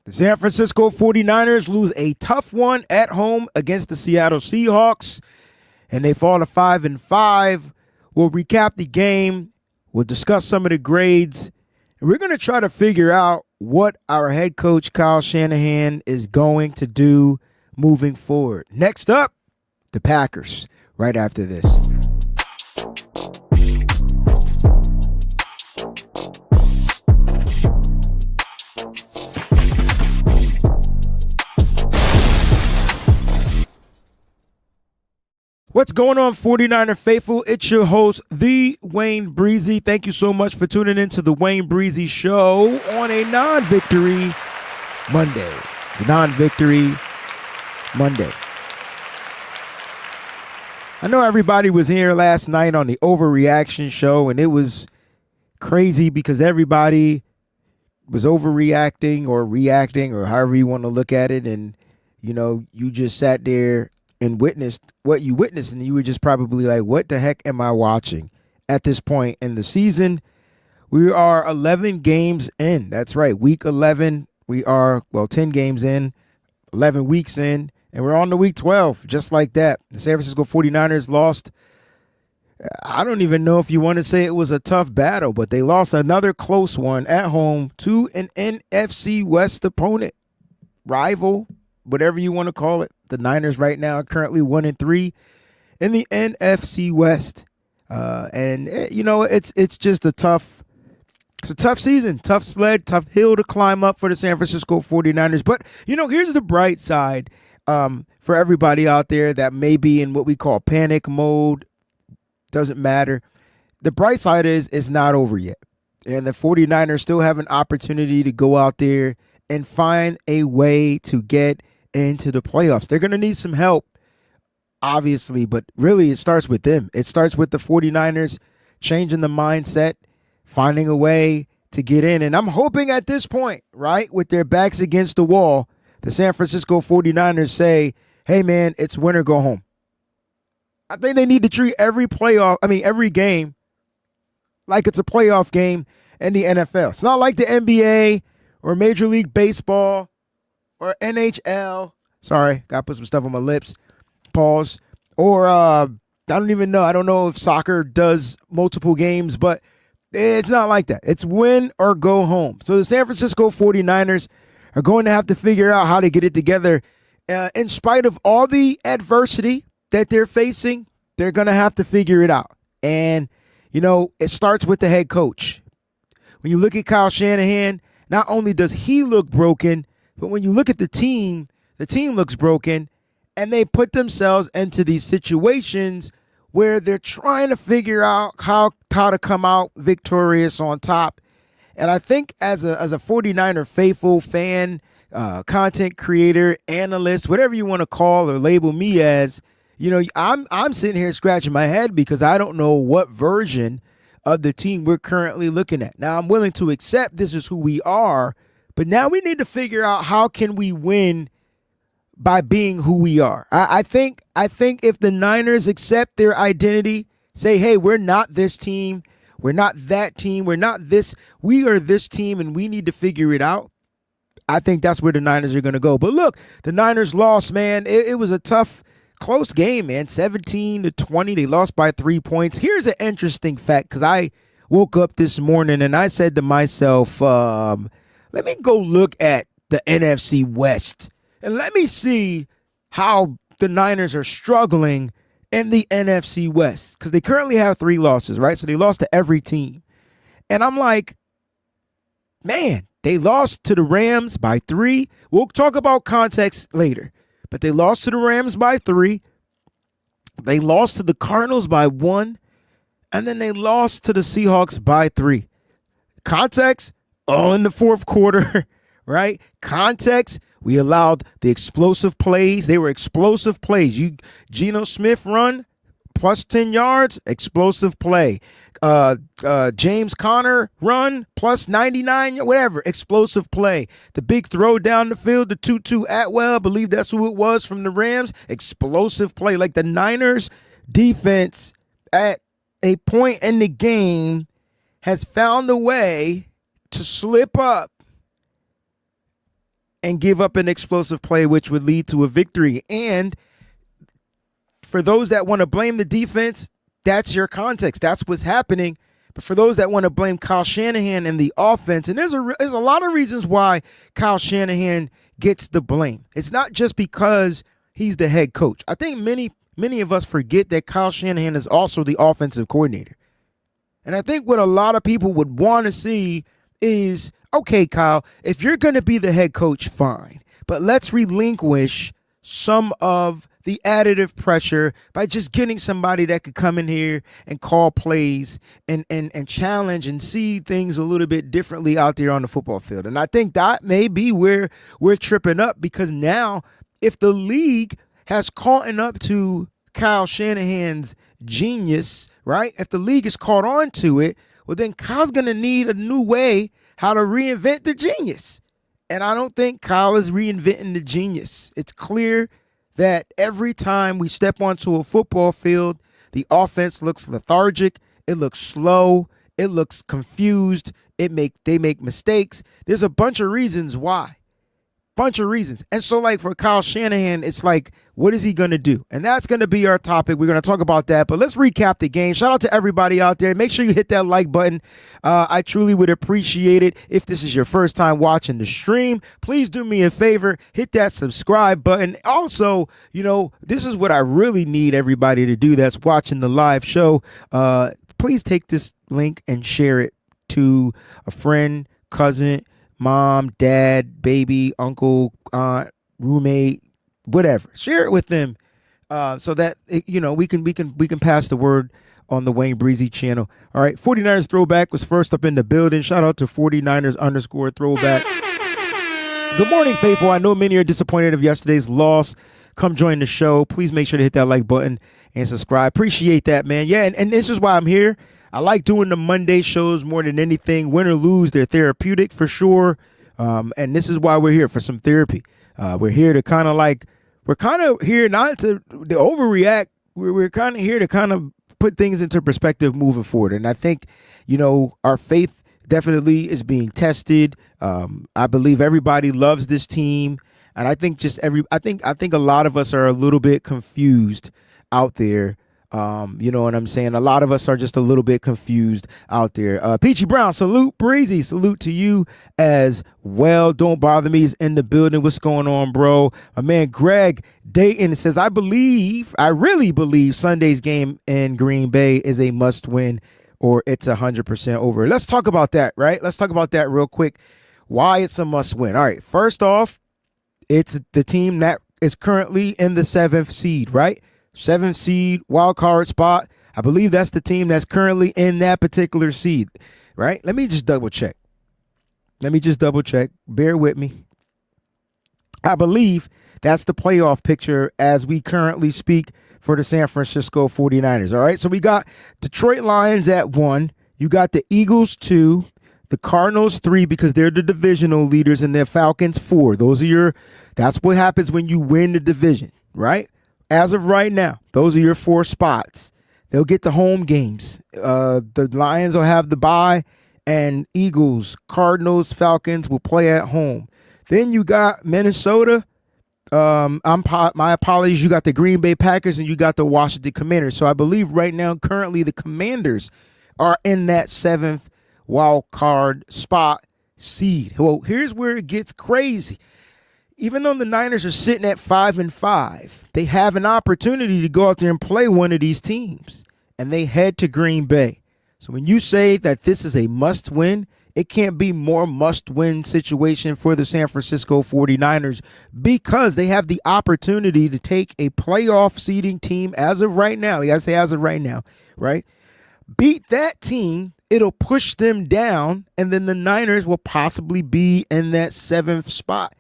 The San Francisco 49ers lose a tough one at home against the Seattle Seahawks, and they fall to 5-5. We'll recap the game. We'll discuss some of the grades. And we're going to try to figure out what our head coach, Kyle Shanahan, is going to do moving forward. Next up, the Packers, right after this. What's going on, 49er faithful? It's your host, the WayneBreezie. Thank you so much for tuning in to the WayneBreezie Show on a non-victory Monday. It's a non-victory Monday. I know everybody was here last night on the overreaction show, and it was crazy because everybody was overreacting or reacting or however you want to look at it. And, you know, you just sat there and witnessed what you witnessed, and you were just probably like, what the heck am I watching at this point in the season? We are 11 games in. That's right, week 11. We are, 10 games in, 11 weeks in, and we're on to week 12, just like that. The San Francisco 49ers lost. I don't even know if you want to say it was a tough battle, but they lost another close one at home to an NFC West opponent, rival, whatever you want to call it. The Niners right now are currently 1-3 in the NFC West. It's just a tough season, tough sled, tough hill to climb up for the San Francisco 49ers. But, here's the bright side for everybody out there that may be in what we call panic mode. Doesn't matter. The bright side is it's not over yet. And the 49ers still have an opportunity to go out there and find a way to get into the playoffs. They're going to need some help, obviously, but really it starts with them. It starts with the 49ers changing the mindset, finding a way to get in. And I'm hoping at this point, right, with their backs against the wall, the San Francisco 49ers say, hey, man, it's win or go home. I think they need to treat every game like it's a playoff game in the NFL. It's not like the NBA or Major League Baseball or NHL. Sorry, got to put some stuff on my lips. Pause. Or I don't even know. I don't know if soccer does multiple games, but it's not like that. It's win or go home. So the San Francisco 49ers are going to have to figure out how to get it together. In spite of all the adversity that they're facing, they're going to have to figure it out. And, it starts with the head coach. When you look at Kyle Shanahan, not only does he look broken, but when you look at the team looks broken, and they put themselves into these situations where they're trying to figure out how to come out victorious on top. And I think as a 49er faithful fan, content creator, analyst, whatever you want to call or label me as, I'm sitting here scratching my head because I don't know what version of the team we're currently looking at. Now, I'm willing to accept this is who we are, but now we need to figure out how can we win by being who we are. I think if the Niners accept their identity, say, hey, we're not this team, we're not that team, we are this team, and we need to figure it out. I think that's where the Niners are going to go. But look, the Niners lost, man. It was a tough, close game, man. 17-20. They lost by 3 points. Here's an interesting fact, because I woke up this morning and I said to myself, let me go look at the NFC West and let me see how the Niners are struggling in the NFC West, because they currently have 3 losses, right? So they lost to every team. And I'm like, man, they lost to the Rams by 3. We'll talk about context later, but they lost to the Rams by 3. They lost to the Cardinals by 1. And then they lost to the Seahawks by 3. Context, all in the fourth quarter, right? Context, we allowed the explosive plays. They were explosive plays. Geno Smith run, plus 10 yards, explosive play. James Conner run, plus 99, whatever, explosive play. The big throw down the field, the 2-2 Atwell, I believe that's who it was from the Rams, explosive play. Like the Niners defense at a point in the game has found a way to slip up and give up an explosive play, which would lead to a victory. And for those that want to blame the defense, that's your context. That's what's happening. But for those that want to blame Kyle Shanahan and the offense, and there's a lot of reasons why Kyle Shanahan gets the blame. It's not just because he's the head coach. I think many of us forget that Kyle Shanahan is also the offensive coordinator. And I think what a lot of people would want to see is, okay, Kyle, if you're going to be the head coach, fine. But let's relinquish some of the additive pressure by just getting somebody that could come in here and call plays and challenge and see things a little bit differently out there on the football field. And I think that may be where we're tripping up, because now if the league has caught up to Kyle Shanahan's genius, right? If the league is caught on to it, well, then Kyle's going to need a new way how to reinvent the genius. And I don't think Kyle is reinventing the genius. It's clear that every time we step onto a football field, the offense looks lethargic, it looks slow, it looks confused, they make mistakes. There's a bunch of reasons why. Bunch of reasons. And so, like, for Kyle Shanahan, it's like, what is he going to do? And that's going to be our topic. We're going to talk about that. But let's recap the game. Shout out to everybody out there. Make sure you hit that like button. I truly would appreciate it. If this is your first time watching the stream, please do me a favor. Hit that subscribe button. Also, this is what I really need everybody to do that's watching the live show. Please take this link and share it to a friend, cousin, mom, dad, baby, uncle, aunt, roommate, whatever. Share it with them so that we can pass the word on the WayneBreezie channel. All right, 49ers Throwback was first up in the building. Shout out to 49ers_throwback. Good morning, faithful. I know many are disappointed of yesterday's loss. Come join the show. Please make sure to hit that like button and subscribe. Appreciate that, man. Yeah, and this is why I'm here. I like doing the Monday shows more than anything. Win or lose, they're therapeutic for sure. And this is why we're here, for some therapy. We're here to we're kind of here not to overreact. We're kind of here to kind of put things into perspective moving forward. And I think, our faith definitely is being tested. I believe everybody loves this team. And I think I think a lot of us are a little bit confused out there. You know what I'm saying? A lot of us are just a little bit confused out there. Peachy Brown, salute. Breezie, salute to you as well. Don't Bother Me is in the building. What's going on, bro? My man Greg Dayton says, I really believe Sunday's game in Green Bay is a must win, or it's 100% over. Let's talk about that, right? Let's talk about that real quick. Why it's a must win. All right, first off, it's the team that is currently in the 7th seed, right? 7th seed, wild card spot. I believe that's the team that's currently in that particular seed, right? Let me just double check. Bear with me. I believe that's the playoff picture as we currently speak for the San Francisco 49ers, all right? So we got Detroit Lions at 1. You got the Eagles 2, the Cardinals 3 because they're the divisional leaders, and the Falcons 4. That's what happens when you win the division, right? As of right now, those are your 4 spots. They'll get the home games. The Lions will have the bye, and Eagles, Cardinals, Falcons will play at home. Then you got Minnesota. My apologies. You got the Green Bay Packers, and you got the Washington Commanders. So I believe right now, currently, the Commanders are in that 7th wild card spot seed. Well, here's where it gets crazy. Even though the Niners are sitting at 5-5, they have an opportunity to go out there and play one of these teams, and they head to Green Bay. So when you say that this is a must-win, it can't be more must-win situation for the San Francisco 49ers because they have the opportunity to take a playoff seeding team as of right now. You got to say as of right now, right? Beat that team, it'll push them down, and then the Niners will possibly be in that 7th spot,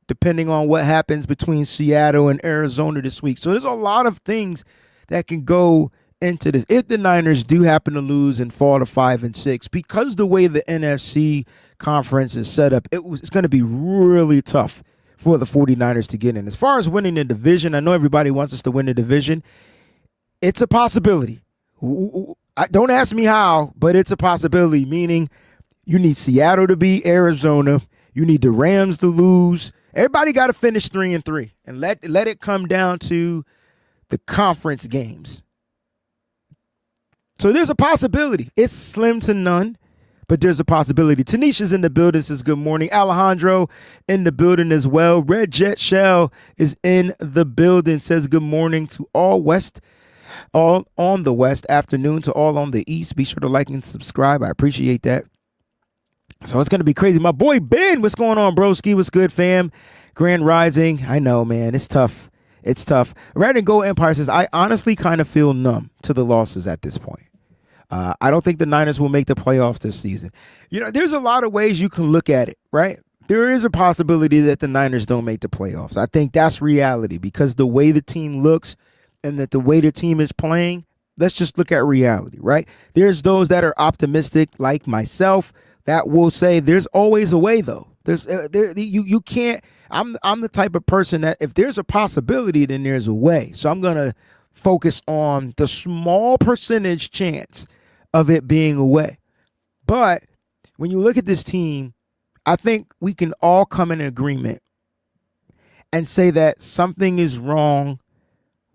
depending on what happens between Seattle and Arizona this week. So there's a lot of things that can go into this. If the Niners do happen to lose and fall to 5-6, because the way the NFC conference is set up, it's going to be really tough for the 49ers to get in. As far as winning the division, I know everybody wants us to win the division. It's a possibility. Don't ask me how, but it's a possibility, meaning you need Seattle to beat Arizona. You need the Rams to lose, Everybody got to finish 3-3 and let it come down to the conference games. So there's a possibility. It's slim to none, but there's a possibility. Tanisha's in the building, says good morning. Alejandro in the building as well. Red Jet Shell is in the building, says good morning to all on the West, afternoon to all on the East. Be sure to like and subscribe. I appreciate that. So it's going to be crazy. My boy Ben, what's going on, broski? What's good, fam? Grand Rising. I know, man. It's tough. It's tough. Red and Gold Empire says, I honestly kind of feel numb to the losses at this point. I don't think the Niners will make the playoffs this season. You know, there's a lot of ways you can look at it, right? There is a possibility that the Niners don't make the playoffs. I think that's reality because the way the team looks and that the way the team is playing, let's just look at reality, right? There's those that are optimistic like myself that will say there's always a way, though. You can't. I'm the type of person that if there's a possibility, then there's a way. So I'm going to focus on the small percentage chance of it being a way. But when you look at this team, I think we can all come in agreement and say that something is wrong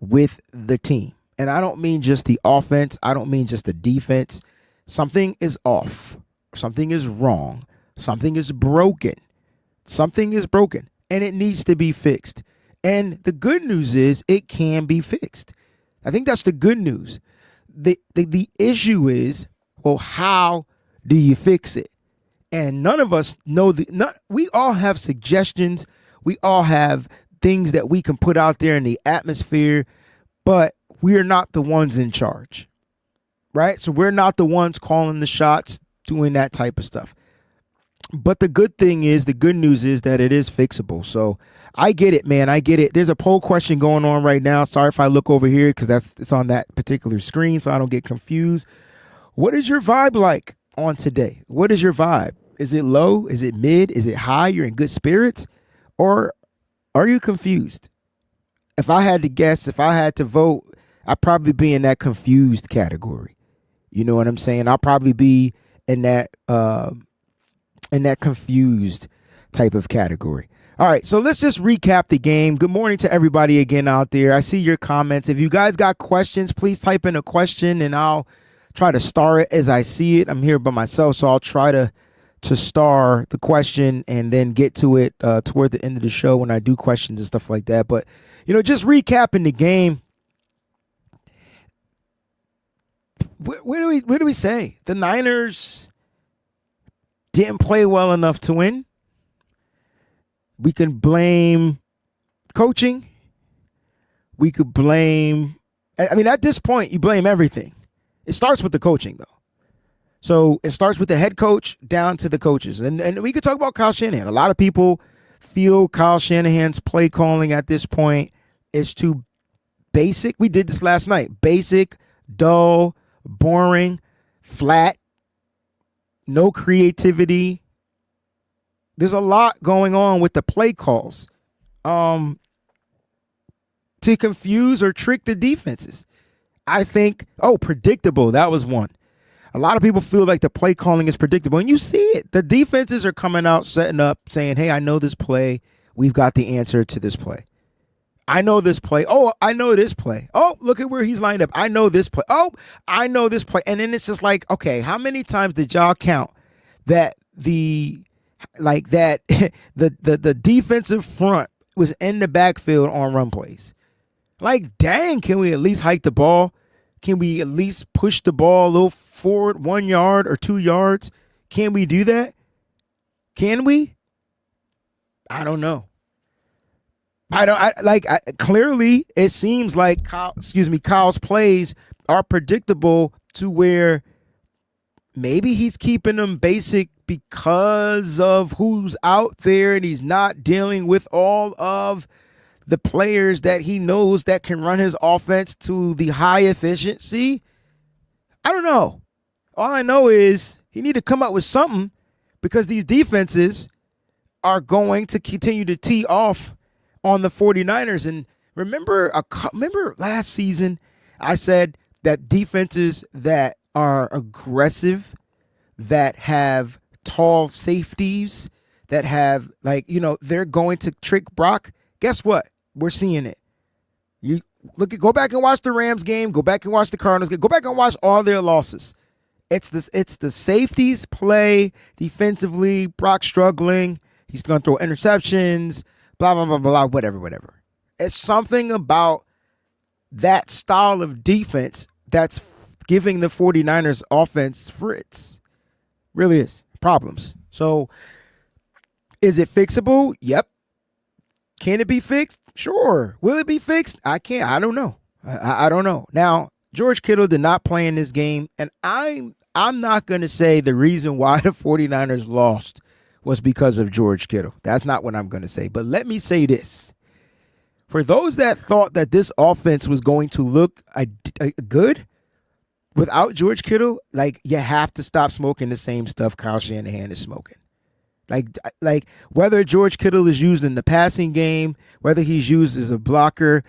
with the team. And I don't mean just the offense. I don't mean just the defense. Something is off. Something is wrong. Something is broken. Something is broken and it needs to be fixed. And the good news is it can be fixed. I think that's the good news. The issue is, well, how do you fix it? And none of us know we all have suggestions. We all have things that we can put out there in the atmosphere, but we're not the ones in charge, right? So we're not the ones calling the shots, doing that type of stuff. But the good news is that it is fixable. So I get it, man. I get it. There's a poll question going on right now. Sorry if I look over here because it's on that particular screen so I don't get confused. What is your vibe like on today? What is your vibe? Is it low? Is it mid? Is it high? You're in good spirits? Or are you confused? If I had to guess, if I had to vote, I'd probably be in that confused category. You know what I'm saying? I'll probably be in that confused type of category. All right, so let's just recap the game. Good morning to everybody again out there. I see your comments. If you guys got questions, please type in a question and I'll try to star it as I see it. I'm here by myself, so I'll try to star the question and then get to it toward the end of the show when I do questions and stuff like that. But, you know, just recapping the game. What do we say? The Niners didn't play well enough to win. We can blame coaching. We could blame, I mean, at this point, you blame everything. It starts with the coaching, though. So it starts with the head coach down to the coaches. And we could talk about Kyle Shanahan. A lot of people feel Kyle Shanahan's play calling at this point is too basic. We did this last night. Basic, dull, boring, flat, no creativity. There's a lot going on with the play calls to confuse or trick the defenses. I think, predictable. That was one. A lot of people feel like the play calling is predictable, and you see it. The defenses are coming out, setting up, saying, hey, I know this play. We've got the answer to this play. I know this play. Oh, I know this play. Oh, look at where he's lined up. I know this play. Oh, I know this play. And then it's just like, okay, how many times did y'all count that the defensive front was in the backfield on run plays? Like, dang, can we at least hike the ball? Can we at least push the ball a little forward 1 yard or 2 yards? Can we do that? Can we? I don't know. Clearly it seems like Kyle's plays are predictable to where maybe he's keeping them basic because of who's out there and he's not dealing with all of the players that he knows that can run his offense to the high efficiency. I don't know. All I know is he need to come up with something because these defenses are going to continue to tee off on the 49ers. And remember last season, I said that defenses that are aggressive, that have tall safeties, that have they're going to trick Brock. Guess what? We're seeing it. You go back and watch the Rams game, go back and watch the Cardinals game, go back and watch all their losses. It's the safeties play defensively, Brock struggling, he's gonna throw interceptions, blah, blah, blah, blah, whatever. It's something about that style of defense that's giving the 49ers offense fits. Really is. Problems. So is it fixable? Yep. Can it be fixed? Sure. Will it be fixed? I don't know. I don't know. Now, George Kittle did not play in this game, and I'm not going to say the reason why the 49ers lost was because of George Kittle. That's not what I'm going to say. But let me say this. For those that thought that this offense was going to look good without George Kittle, you have to stop smoking the same stuff Kyle Shanahan is smoking. Like whether George Kittle is used in the passing game, whether he's used as a blocker,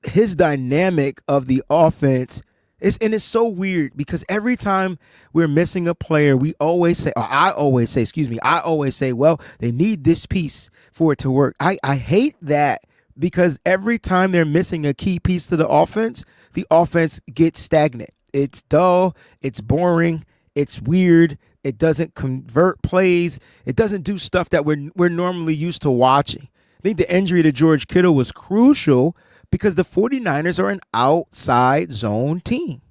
his dynamic of the offense it's so weird because every time we're missing a player, I always say, well, they need this piece for it to work. I hate that because every time they're missing a key piece to the offense gets stagnant. It's dull, it's boring, it's weird. It doesn't convert plays. It doesn't do stuff that we're normally used to watching. I think the injury to George Kittle was crucial because the 49ers are an outside zone team.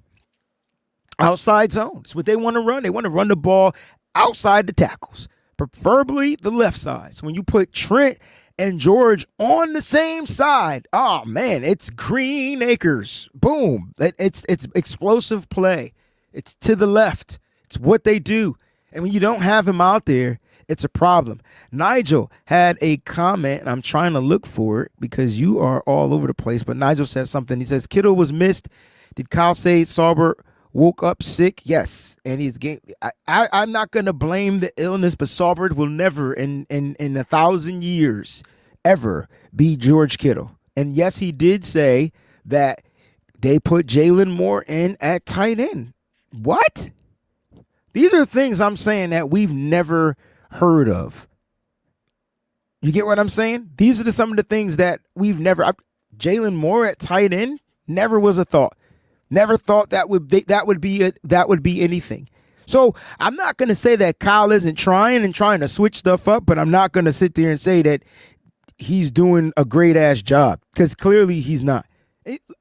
Outside zone. It's what they want to run. They want to run the ball outside the tackles, preferably the left side. So when you put Trent and George on the same side, oh, man, it's Green Acres. Boom. It's explosive play. It's to the left. It's what they do. And when you don't have him out there, it's a problem. Nigel had a comment, and I'm trying to look for it because you are all over the place. But Nigel says something. He says, Kittle was missed. Did Kyle say Sauber woke up sick? Yes. And he's getting. I'm not going to blame the illness, but Sauber will never in 1,000 years ever be George Kittle. And yes, he did say that they put Jalen Moore in at tight end. What? These are things I'm saying that we've never heard of. You get what I'm saying? These are some of the things that we've never. Jalen Moore at tight end never was a thought. Never thought that would be anything. So I'm not going to say that Kyle isn't trying to switch stuff up, but I'm not going to sit there and say that he's doing a great ass job because clearly he's not.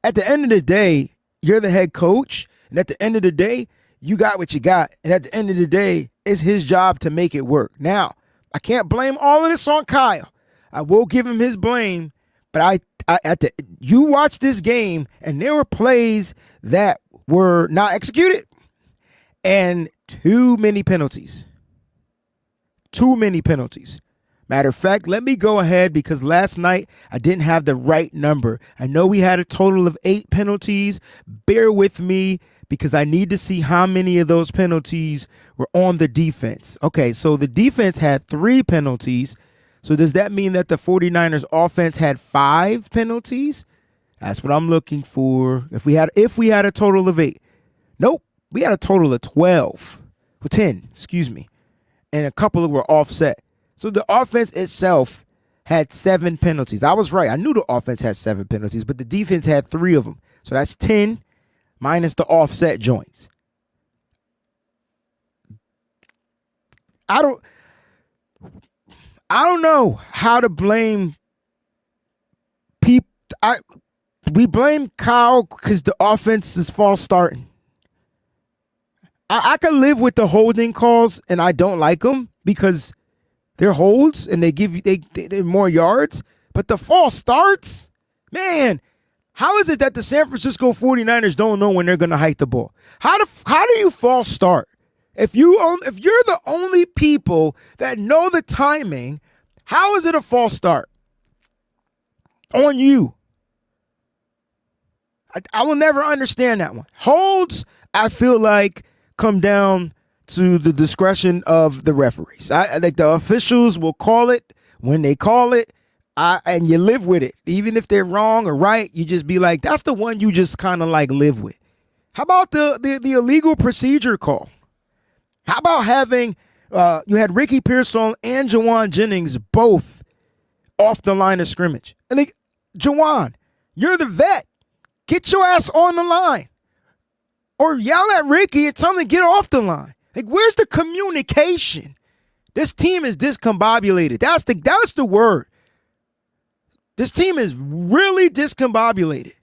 At the end of the day, you're the head coach, and at the end of the day, you got what you got. And at the end of the day, it's his job to make it work. Now, I can't blame all of this on Kyle. I will give him his blame. But you watch this game, and there were plays that were not executed and too many penalties. Too many penalties. Matter of fact, let me go ahead because last night I didn't have the right number. I know we had a total of 8 penalties. Bear with me, because I need to see how many of those penalties were on the defense. Okay, so the defense had 3 penalties. So does that mean that the 49ers offense had 5 penalties? That's what I'm looking for. If we had a total of 8. Nope, we had a total of 12. Well, 10, excuse me. And a couple were offset. So the offense itself had 7 penalties. I was right. I knew the offense had 7 penalties, but the defense had 3 of them. So that's 10. Minus the offset joints. I don't know how to blame people. We blame Kyle because the offense is false starting. I can live with the holding calls, and I don't like them because they're holds and they're more yards. But the false starts, man. How is it that the San Francisco 49ers don't know when they're going to hike the ball? How do you false start? If you're the only people that know the timing, how is it a false start on you? I will never understand that one. Holds, I feel like, come down to the discretion of the referees. I think the officials will call it when they call it. And you live with it. Even if they're wrong or right, you just be like, that's the one you just kind of like live with. How about the illegal procedure call? How about having You had Ricky Pearsall and Jawan Jennings both off the line of scrimmage. And Jawan, you're the vet. Get your ass on the line. Or yell at Ricky and tell him to get off the line. Like, where's the communication? This team is discombobulated. That's the word. This team is really discombobulated.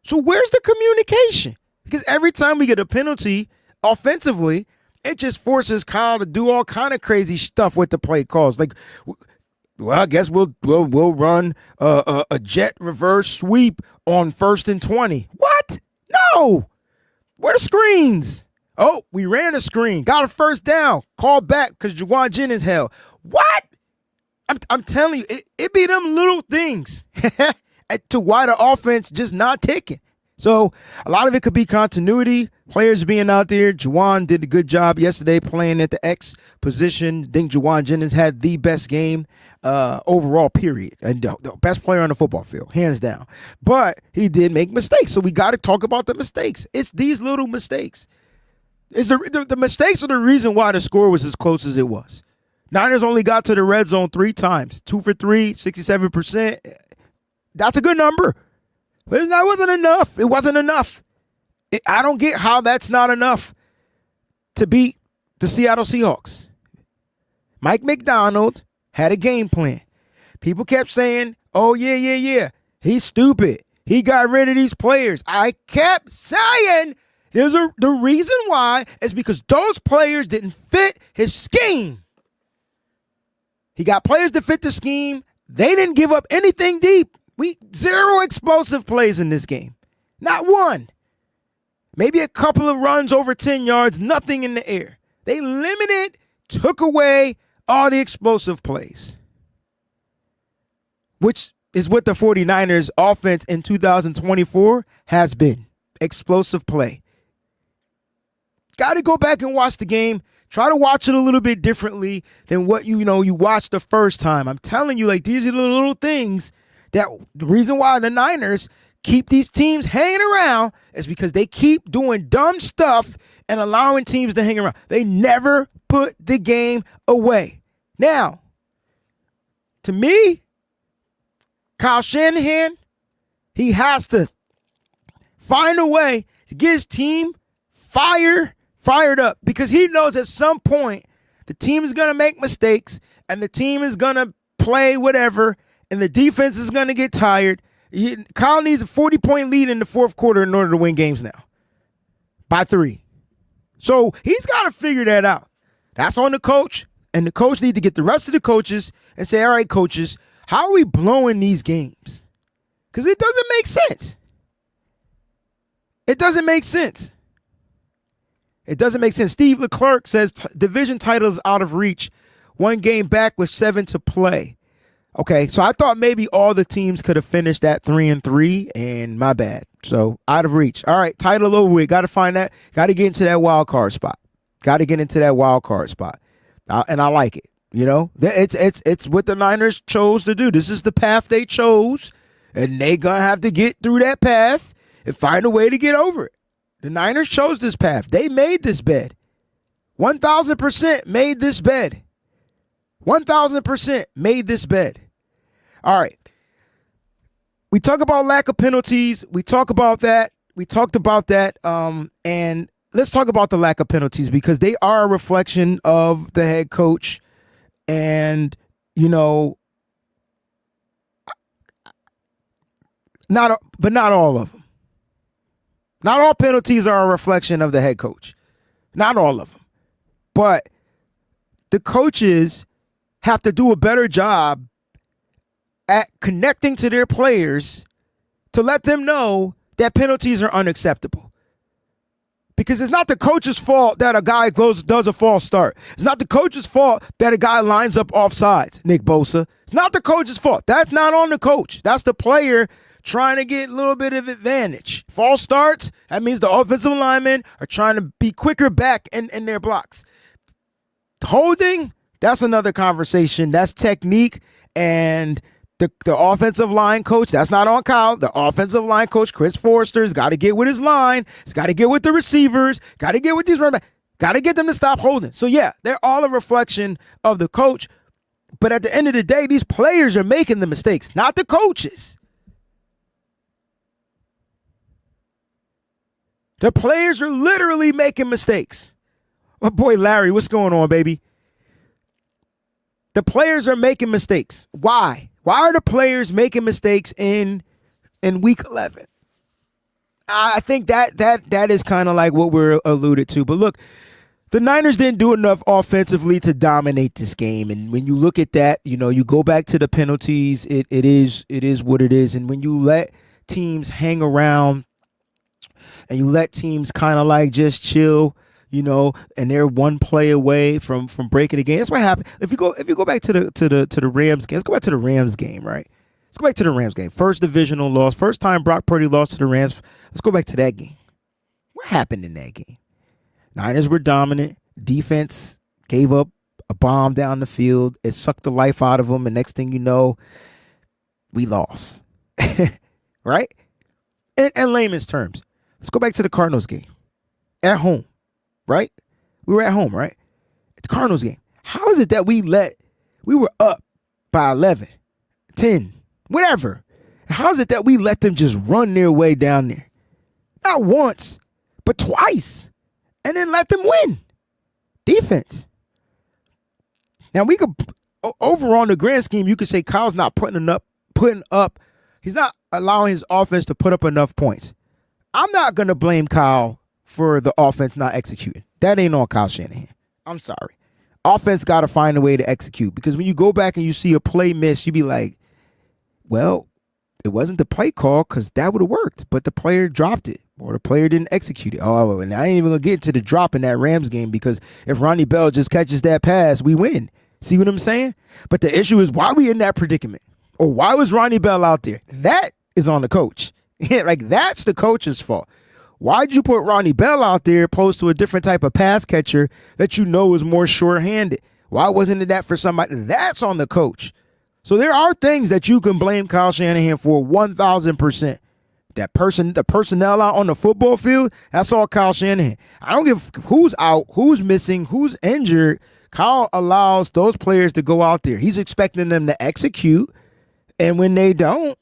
So where's the communication? Because every time we get a penalty offensively, it just forces Kyle to do all kind of crazy stuff with the play calls. Like, well, I guess we'll run a jet reverse sweep on 1st and 20. What? No. Where are the screens? Oh, we ran a screen. Got a first down. Called back because Jawan Jennings held. What? I'm telling you, it be them little things to why the offense just not ticking. So a lot of it could be continuity, players being out there. Jawan did a good job yesterday playing at the X position. I think Jawan Jennings had the best game overall, period. And the best player on the football field, hands down. But he did make mistakes, so we got to talk about the mistakes. It's these little mistakes. It's the mistakes are the reason why the score was as close as it was. Niners only got to the red zone 3 times. 2 for 3, 67%. That's a good number. But that wasn't enough. It wasn't enough. I don't get how that's not enough to beat the Seattle Seahawks. Mike McDonald had a game plan. People kept saying, oh, yeah. He's stupid. He got rid of these players. I kept saying the reason why is because those players didn't fit his scheme. He got players to fit the scheme. They didn't give up anything deep. Zero explosive plays in this game. Not one. Maybe a couple of runs over 10 yards, nothing in the air. They limited, took away all the explosive plays, which is what the 49ers offense in 2024 has been. Explosive play. Got to go back and watch the game. Try to watch it a little bit differently than what you watched the first time. I'm telling you, like, these are the little things that the reason why the Niners keep these teams hanging around is because they keep doing dumb stuff and allowing teams to hang around. They never put the game away. Now, to me, Kyle Shanahan, he has to find a way to get his team fired up because he knows at some point the team is going to make mistakes and the team is going to play whatever and the defense is going to get tired. Kyle needs a 40-point lead in the fourth quarter in order to win games now by 3. So he's got to figure that out. That's on the coach, and the coach needs to get the rest of the coaches and say, all right, coaches, how are we blowing these games? Because it doesn't make sense. It doesn't make sense. It doesn't make sense. Steve Leclerc says division title is out of reach. 1 game back with 7 to play. Okay, so I thought maybe all the teams could have finished at 3-3, and my bad. So out of reach. All right, title over with. Got to find that. Got to get into that wild card spot. And I like it. You know, it's what the Niners chose to do. This is the path they chose, and they gonna have to get through that path and find a way to get over it. The Niners chose this path. They made this bed. 1,000% made this bed. 1,000% made this bed. All right. We talk about lack of penalties. We talked about that. And let's talk about the lack of penalties because they are a reflection of the head coach. And, not all of them. Not all penalties are a reflection of the head coach. Not all of them. But the coaches have to do a better job at connecting to their players to let them know that penalties are unacceptable. Because it's not the coach's fault that a guy does a false start. It's not the coach's fault that a guy lines up offsides, Nick Bosa. It's not the coach's fault. That's not on the coach. That's the player trying to get a little bit of advantage. False starts, that means the offensive linemen are trying to be quicker back in their blocks. Holding, that's another conversation. That's technique. And the offensive line coach, that's not on Kyle. The offensive line coach, Chris Forrester's got to get with his line. He's got to get with the receivers. Got to get with these running backs. Got to get them to stop holding. So, yeah, they're all a reflection of the coach. But at the end of the day, these players are making the mistakes, not the coaches. The players are literally making mistakes. My boy Larry, what's going on, baby? The players are making mistakes. Why? Why are the players making mistakes in week 11? I think that is kind of like what we're alluded to. But look, the Niners didn't do enough offensively to dominate this game. And when you look at that, you go back to the penalties, it is what it is. And when you let teams hang around and you let teams kind of like just chill, and they're one play away from breaking the game. That's what happened. If you go back to the Rams game, let's go back to the Rams game, right? Let's go back to the Rams game. First divisional loss. First time Brock Purdy lost to the Rams. Let's go back to that game. What happened in that game? Niners were dominant. Defense gave up a bomb down the field. It sucked the life out of them. And next thing you know, we lost. Right? In layman's terms. Let's go back to the Cardinals game. At home. Right? We were at home, right? At the Cardinals game. How is it that we were up by 11, 10, whatever. How is it that we let them just run their way down there? Not once, but twice. And then let them win. Defense. Now we could, overall in the grand scheme, you could say Kyle's not putting up, he's not allowing his offense to put up enough points. I'm not going to blame Kyle for the offense not executing. That ain't on Kyle Shanahan. I'm sorry. Offense got to find a way to execute, because when you go back and you see a play miss, you be like, well, it wasn't the play call, because that would have worked, but the player dropped it or the player didn't execute it. Oh, and I ain't even going to get to the drop in that Rams game, because if Ronnie Bell just catches that pass, we win. See what I'm saying? But the issue is, why are we in that predicament? Or why was Ronnie Bell out there? That is on the coach. Like, that's the coach's fault. Why'd you put Ronnie Bell out there opposed to a different type of pass catcher that you know is more sure-handed? Why wasn't it that for somebody? That's on the coach. So there are things that you can blame Kyle Shanahan for 1,000%. The personnel out on the football field, that's all Kyle Shanahan. I don't give who's out, who's missing, who's injured. Kyle allows those players to go out there. He's expecting them to execute, and when they don't,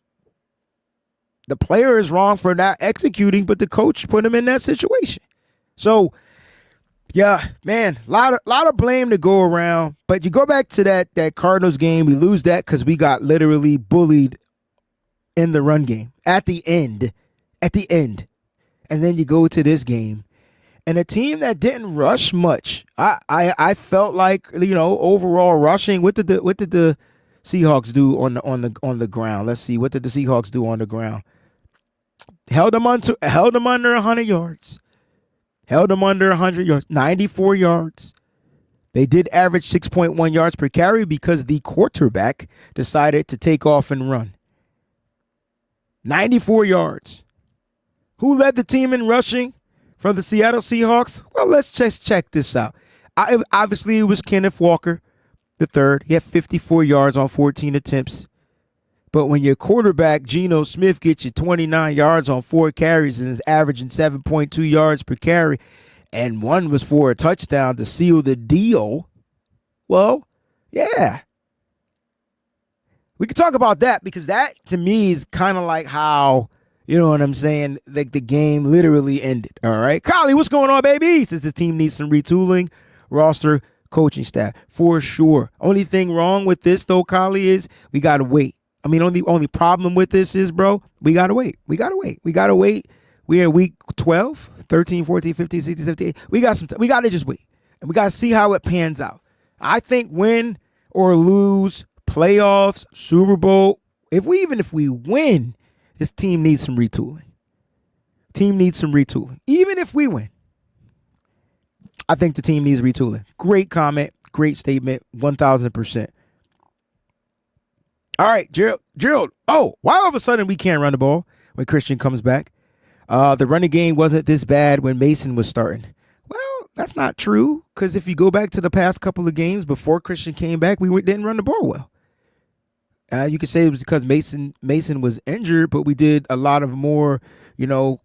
the player is wrong for not executing, but the coach put him in that situation. So, yeah, man, a lot of blame to go around. But you go back to that Cardinals game, we lose that because we got literally bullied in the run game at the end. And then you go to this game, and a team that didn't rush much. I felt like, overall rushing. What did the Seahawks do on the ground? Let's see. What did the Seahawks do on the ground? Held them under 100 yards. Held them under 100 yards. 94 yards. They did average 6.1 yards per carry because the quarterback decided to take off and run. 94 yards. Who led the team in rushing from the Seattle Seahawks? Well, let's just check this out. Obviously, it was Kenneth Walker III. He had 54 yards on 14 attempts. But when your quarterback, Geno Smith, gets you 29 yards on 4 carries and is averaging 7.2 yards per carry, and one was for a touchdown to seal the deal, well, yeah. We could talk about that, because that, to me, is kind of like how, you know what I'm saying, like the game literally ended, all right? Kylie, what's going on, baby? Says the team needs some retooling, roster, coaching staff, for sure. Only thing wrong with this, though, Kylie, is we got to wait. I mean, only problem with this is, bro, we got to wait. We got to wait. We're in week 12, 13, 14, 15, 16, 17. We got to just wait. And we got to see how it pans out. I think win or lose, playoffs, Super Bowl, if we win, this team needs some retooling. Even if we win, I think the team needs retooling. Great comment. Great statement. 1,000%. All right, Gerald. Oh, why all of a sudden we can't run the ball when Christian comes back? The running game wasn't this bad when Mason was starting. Well, that's not true, because if you go back to the past couple of games before Christian came back, we didn't run the ball well. You could say it was because Mason was injured, but we did a lot of more, the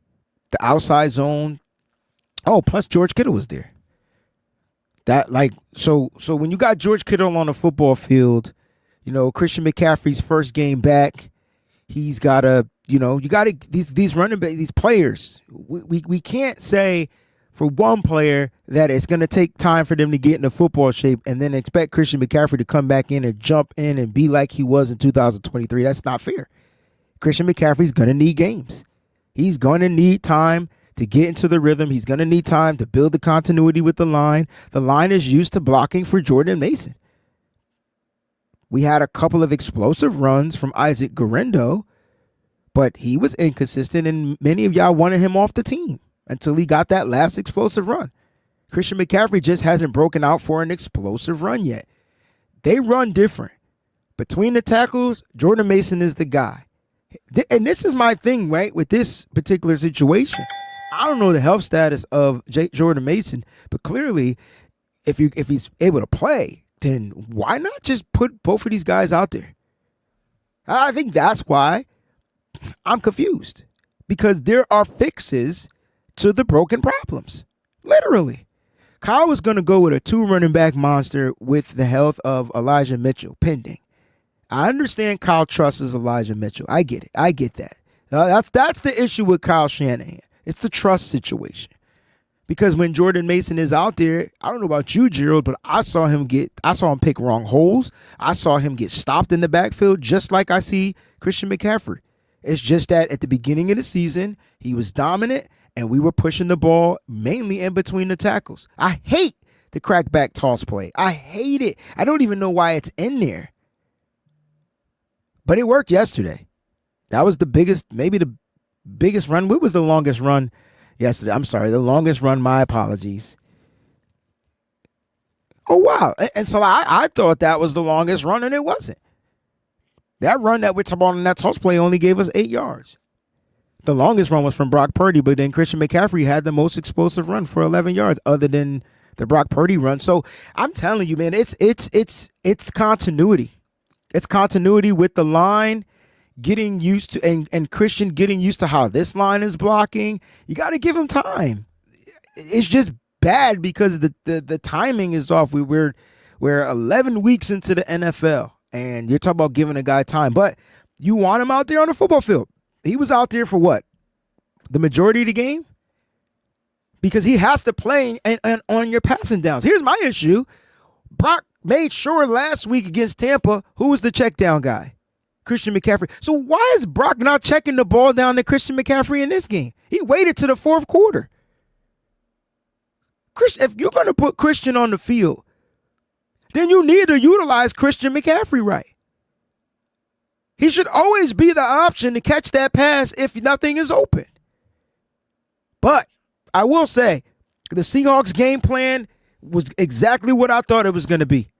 outside zone. Oh, plus George Kittle was there. That like so when you got George Kittle on the football field, Christian McCaffrey's first game back, he's got to, you got to these running back, these players. We can't say for one player that it's going to take time for them to get into football shape and then expect Christian McCaffrey to come back in and jump in and be like he was in 2023. That's not fair. Christian McCaffrey's going to need games. He's going to need time to get into the rhythm. He's going to need time to build the continuity with the line. The line is used to blocking for Jordan Mason. We had a couple of explosive runs from Isaac Guerrero, but he was inconsistent, and many of y'all wanted him off the team until he got that last explosive run. Christian McCaffrey just hasn't broken out for an explosive run yet. They run different. Between the tackles, Jordan Mason is the guy. And this is my thing, right, with this particular situation. I don't know the health status of Jordan Mason, but clearly, if he's able to play, then why not just put both of these guys out there? I think that's why I'm confused, because there are fixes to the broken problems. Literally. Kyle was going to go with a 2 running back monster with the health of Elijah Mitchell pending. I understand Kyle trusts Elijah Mitchell. I get it. I get that. That's the issue with Kyle Shanahan. It's the trust situation. Because when Jordan Mason is out there, I don't know about you, Gerald, but I saw him pick wrong holes. I saw him get stopped in the backfield, just like I see Christian McCaffrey. It's just that at the beginning of the season, he was dominant, and we were pushing the ball mainly in between the tackles. I hate the crackback toss play. I hate it. I don't even know why it's in there. But it worked yesterday. That was maybe the biggest run. What was the longest run yesterday? I'm sorry, the longest run. My apologies. Oh, wow. And so I thought that was the longest run, and it wasn't. That run that we're talking about in that toss play only gave us 8 yards. The longest run was from Brock Purdy, but then Christian McCaffrey had the most explosive run for 11 yards other than the Brock Purdy run. So I'm telling you, man, it's continuity. It's continuity with the line getting used to and Christian getting used to how this line is blocking. You got to give him time. It's just bad because the timing is off. We're 11 weeks into the NFL, and you're talking about giving a guy time, but you want him out there on the football field. He was out there for what? The majority of the game? Because he has to play and on your passing downs. Here's my issue. Brock made sure last week against Tampa, who was the check down guy? Christian McCaffrey. So why is Brock not checking the ball down to Christian McCaffrey in this game? He waited to the fourth quarter. If you're going to put Christian on the field, then you need to utilize Christian McCaffrey right. He should always be the option to catch that pass if nothing is open. But I will say, the Seahawks game plan was exactly what I thought it was going to be.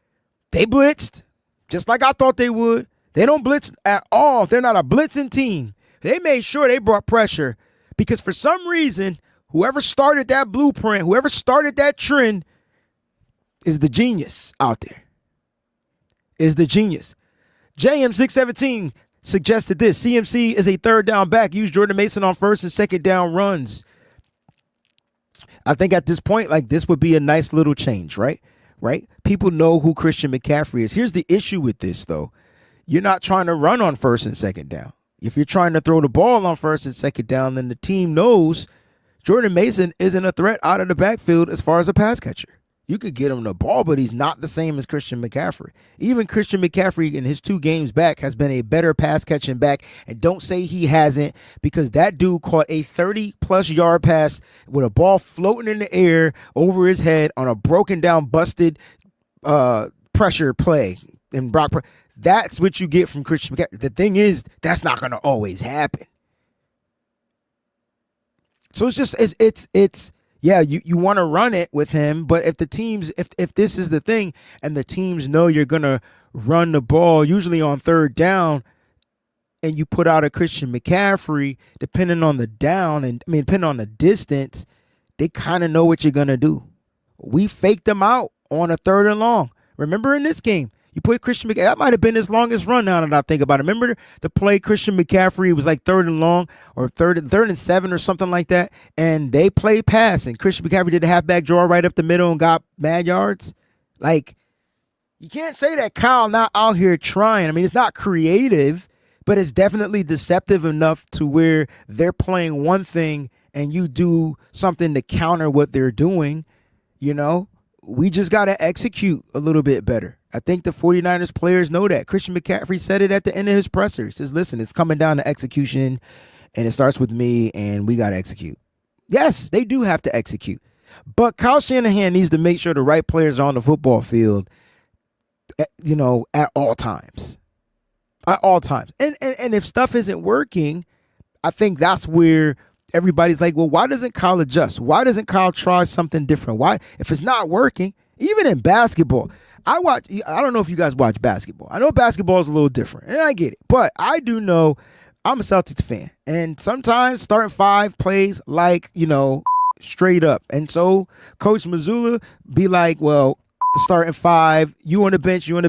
They blitzed, just like I thought they would. They don't blitz at all. They're not a blitzing team. They made sure they brought pressure because for some reason, whoever started that blueprint, whoever started that trend is the genius out there. Is the genius. JM617 suggested this. CMC is a third down back. Use Jordan Mason on first and second down runs. I think at this point, like, this would be a nice little change, right? Right? People know who Christian McCaffrey is. Here's the issue with this, though. You're not trying to run on first and second down. If you're trying to throw the ball on first and second down, then the team knows Jordan Mason isn't a threat out of the backfield as far as a pass catcher. You could get him the ball, but he's not the same as Christian McCaffrey. Even Christian McCaffrey in his 2 games back has been a better pass catching back. And don't say he hasn't, because that dude caught a 30-plus yard pass with a ball floating in the air over his head on a broken down, busted pressure play. And Brock, that's what you get from Christian McCaffrey. The thing is, that's not going to always happen. So it's just, it's. Yeah, you want to run it with him, but if the teams, if this is the thing, and the teams know you're going to run the ball, usually on third down, and you put out a Christian McCaffrey, depending on the down, and depending on the distance, they kind of know what you're going to do. We faked them out on a third and long. Remember in this game, You put Christian McCaffrey. That might have been his longest run now that I think about it. Remember the play Christian McCaffrey was like third and long or third and 7 or something like that, and they played pass, and Christian McCaffrey did a halfback draw right up the middle and got mad yards. Like, you can't say that Kyle not out here trying. I mean, it's not creative, but it's definitely deceptive enough to where they're playing one thing and you do something to counter what they're doing. You know, we just got to execute a little bit better. I think the 49ers players know that. Christian McCaffrey said it at the end of his presser. He says, listen, it's coming down to execution, and it starts with me, and we got to execute. Yes, they do have to execute. But Kyle Shanahan needs to make sure the right players are on the football field, you know, at all times. At all times. And if stuff isn't working, I think that's where everybody's like, well, why doesn't Kyle adjust? Why doesn't Kyle try something different? Why, if it's not working, even in basketball, I don't know if you guys watch basketball. I know basketball is a little different, and I get it. But I do know I'm a Celtics fan. And sometimes starting 5 plays like, you know, straight up. And so Coach Mazzulla be like, well, the starting 5, you on the bench, you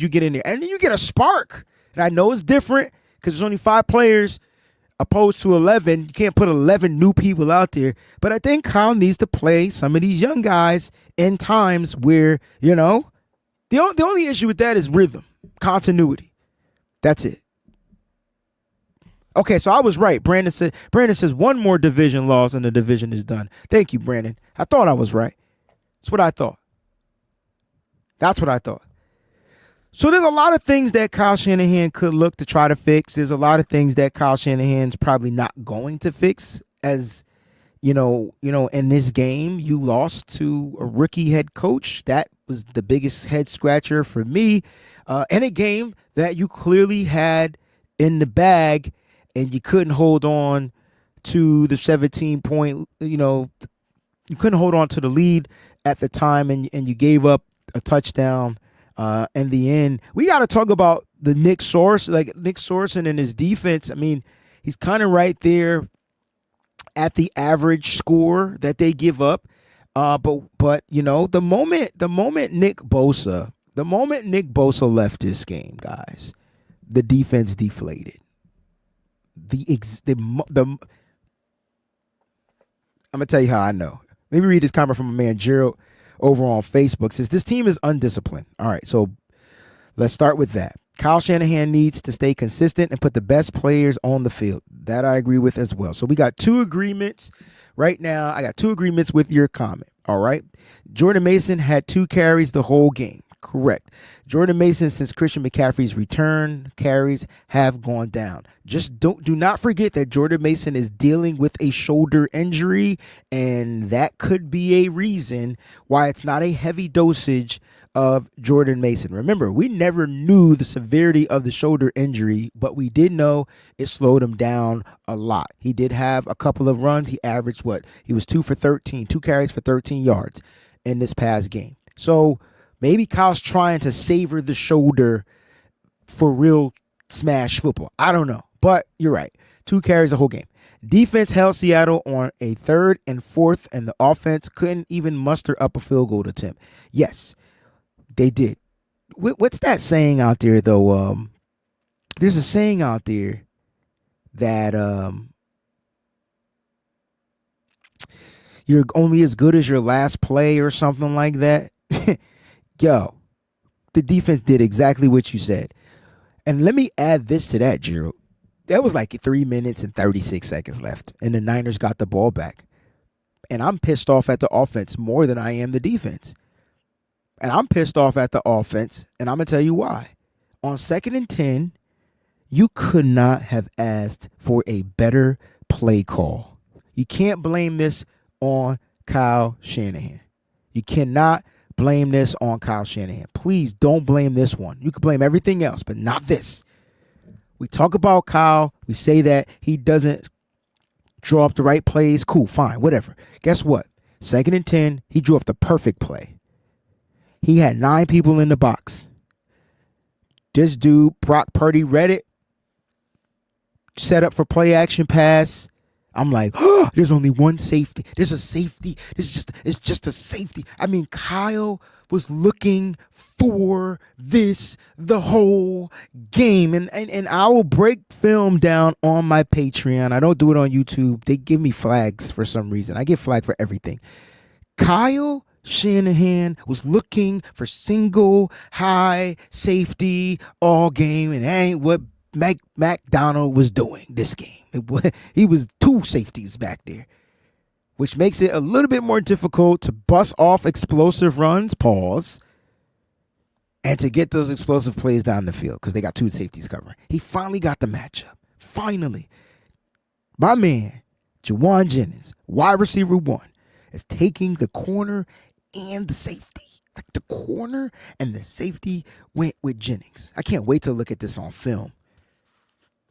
get in there. And then you get a spark. And I know it's different because there's only 5 players opposed to 11. You can't put 11 new people out there. But I think Kyle needs to play some of these young guys in times where, you know, the only issue with that is rhythm, continuity. That's it. Okay, so I was right. Brandon says one more division loss and the division is done. Thank you, Brandon. I thought I was right. That's what I thought. So there's a lot of things that Kyle Shanahan could look to try to fix. There's a lot of things that Kyle Shanahan's probably not going to fix. As you know, in this game, you lost to a rookie head coach. That was the biggest head scratcher for me. In a game that you clearly had in the bag, and you couldn't hold on to the 17-point. You couldn't hold on to the lead at the time, and you gave up a touchdown. In the end, we got to talk about the Nick Sorensen and his defense. I mean, he's kind of right there at the average score that they give up. But you know, the moment Nick Bosa left this game, guys, the defense deflated. I'm gonna tell you how I know. Let me read this comment from a man, Gerald, over on Facebook. Says this team is undisciplined. All right, so let's start with that. Kyle Shanahan needs to stay consistent and put the best players on the field. That I agree with as well. So we got 2 agreements right now. I got 2 agreements with your comment. All right. Jordan Mason had 2 carries the whole game. Correct. Jordan Mason, since Christian McCaffrey's return, carries have gone down. Just do not forget that Jordan Mason is dealing with a shoulder injury, and that could be a reason why it's not a heavy dosage of Jordan Mason. Remember, we never knew the severity of the shoulder injury, but we did know it slowed him down a lot. He did have a couple of runs. He averaged He was 2 for 13, 2 carries for 13 yards in this past game. So maybe Kyle's trying to savor the shoulder for real smash football. I don't know, but you're right. 2 carries the whole game. Defense held Seattle on a 3rd and 4th, and the offense couldn't even muster up a field goal attempt. Yes, they did. What's that saying out there, though? There's a saying out there that you're only as good as your last play or something like that. Yo, the defense did exactly what you said. And let me add this to that, Gerald. There was like 3 minutes and 36 seconds left, and the Niners got the ball back. And I'm pissed off at the offense more than I am the defense. And I'm pissed off at the offense, and I'm going to tell you why. On 2nd and 10, you could not have asked for a better play call. You can't blame this on Kyle Shanahan. You cannot blame this on Kyle Shanahan. Please don't blame this one. You can blame everything else, but not this. We talk about Kyle. We say that he doesn't draw up the right plays. Cool, fine, whatever. Guess what? 2nd and 10, he drew up the perfect play. He had 9 people in the box. This dude, Brock Purdy, read it. Set up for play action pass. I'm like, oh, there's only one safety. There's a safety. It's just a safety. I mean, Kyle was looking for this the whole game. And I will break film down on my Patreon. I don't do it on YouTube. They give me flags for some reason. I get flagged for everything. Kyle Shanahan was looking for single high safety all game, and that ain't what McDonald was doing this game. He was two safeties back there, which makes it a little bit more difficult to bust off explosive runs, pause, and to get those explosive plays down the field because they got two safeties covering. He finally got the matchup. Finally. My man, Juwan Jennings, wide receiver 1, is taking the corner and the safety. Like the corner and the safety went with Jennings. I can't wait to look at this on film.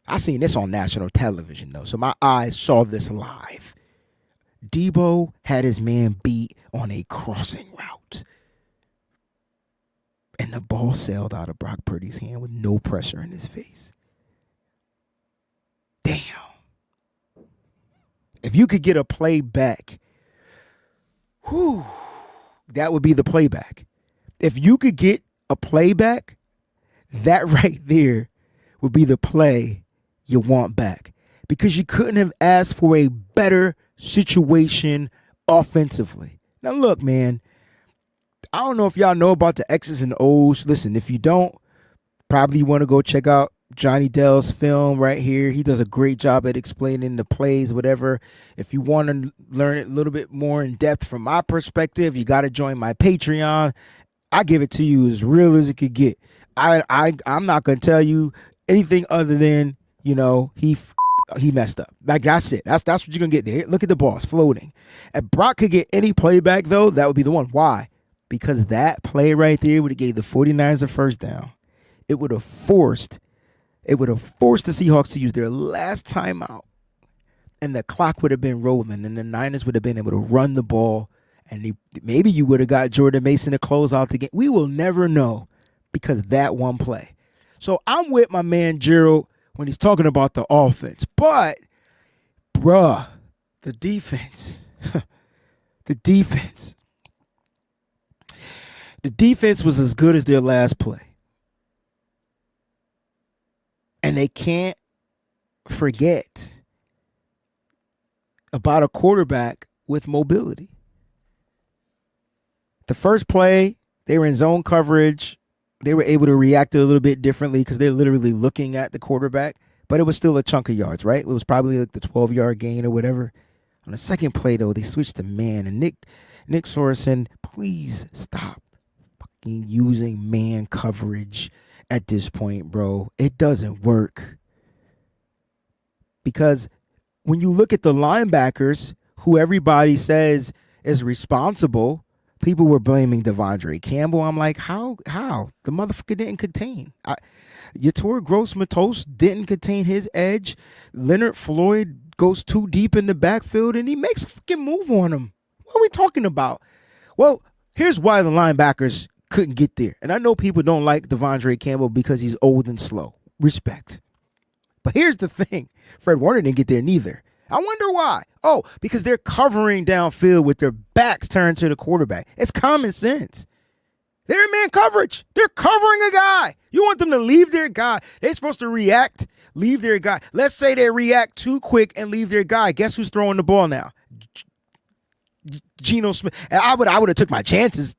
I seen this on national television, though, so my eyes saw this live. Debo had his man beat on a crossing route. And the ball sailed out of Brock Purdy's hand with no pressure in his face. Damn. If you could get a play back, that would be the playback. If you could get a playback, that right there would be the play you want back. Because you couldn't have asked for a better situation offensively. Now, look, man, I don't know if y'all know about the X's and O's. Listen, if you don't, probably want to go check out Johnny Dell's film right here. He does a great job at explaining the plays, whatever. If you want to learn it a little bit more in depth from my perspective, you got to join my Patreon. I give it to you as real as it could get. I'm not going to tell you anything other than, he messed up. Like, that's it. That's what you're going to get there. Look at the ball. It's floating. If Brock could get any playback, though, that would be the one. Why? Because that play right there would have gave the 49ers a first down. It would have forced the Seahawks to use their last timeout, and the clock would have been rolling, and the Niners would have been able to run the ball, and maybe you would have got Jordan Mason to close out the game. We will never know because of that one play. So I'm with my man Gerald when he's talking about the offense, but, bruh, the defense, the defense was as good as their last play. And they can't forget about a quarterback with mobility. The first play, they were in zone coverage. They were able to react a little bit differently because they're literally looking at the quarterback. But it was still a chunk of yards, right? It was probably like the 12-yard gain or whatever. On the second play, though, they switched to man. And Nick Sorensen, please stop fucking using man coverage at this point, bro. It doesn't work. Because when you look at the linebackers, who everybody says is responsible, people were blaming Devondre Campbell. I'm like, how? The motherfucker didn't contain. Yetur Gross-Matos didn't contain his edge. Leonard Floyd goes too deep in the backfield, and he makes a fucking move on him. What are we talking about? Well, here's why the linebackers couldn't get there. And I know people don't like Devondre Campbell because he's old and slow. Respect. But here's the thing. Fred Warner didn't get there neither. I wonder why. Oh, because they're covering downfield with their backs turned to the quarterback. It's common sense. They're in man coverage. They're covering a guy. You want them to leave their guy. They're supposed to react, leave their guy. Let's say they react too quick and leave their guy. Guess who's throwing the ball now? Geno Smith. And I would have took my chances.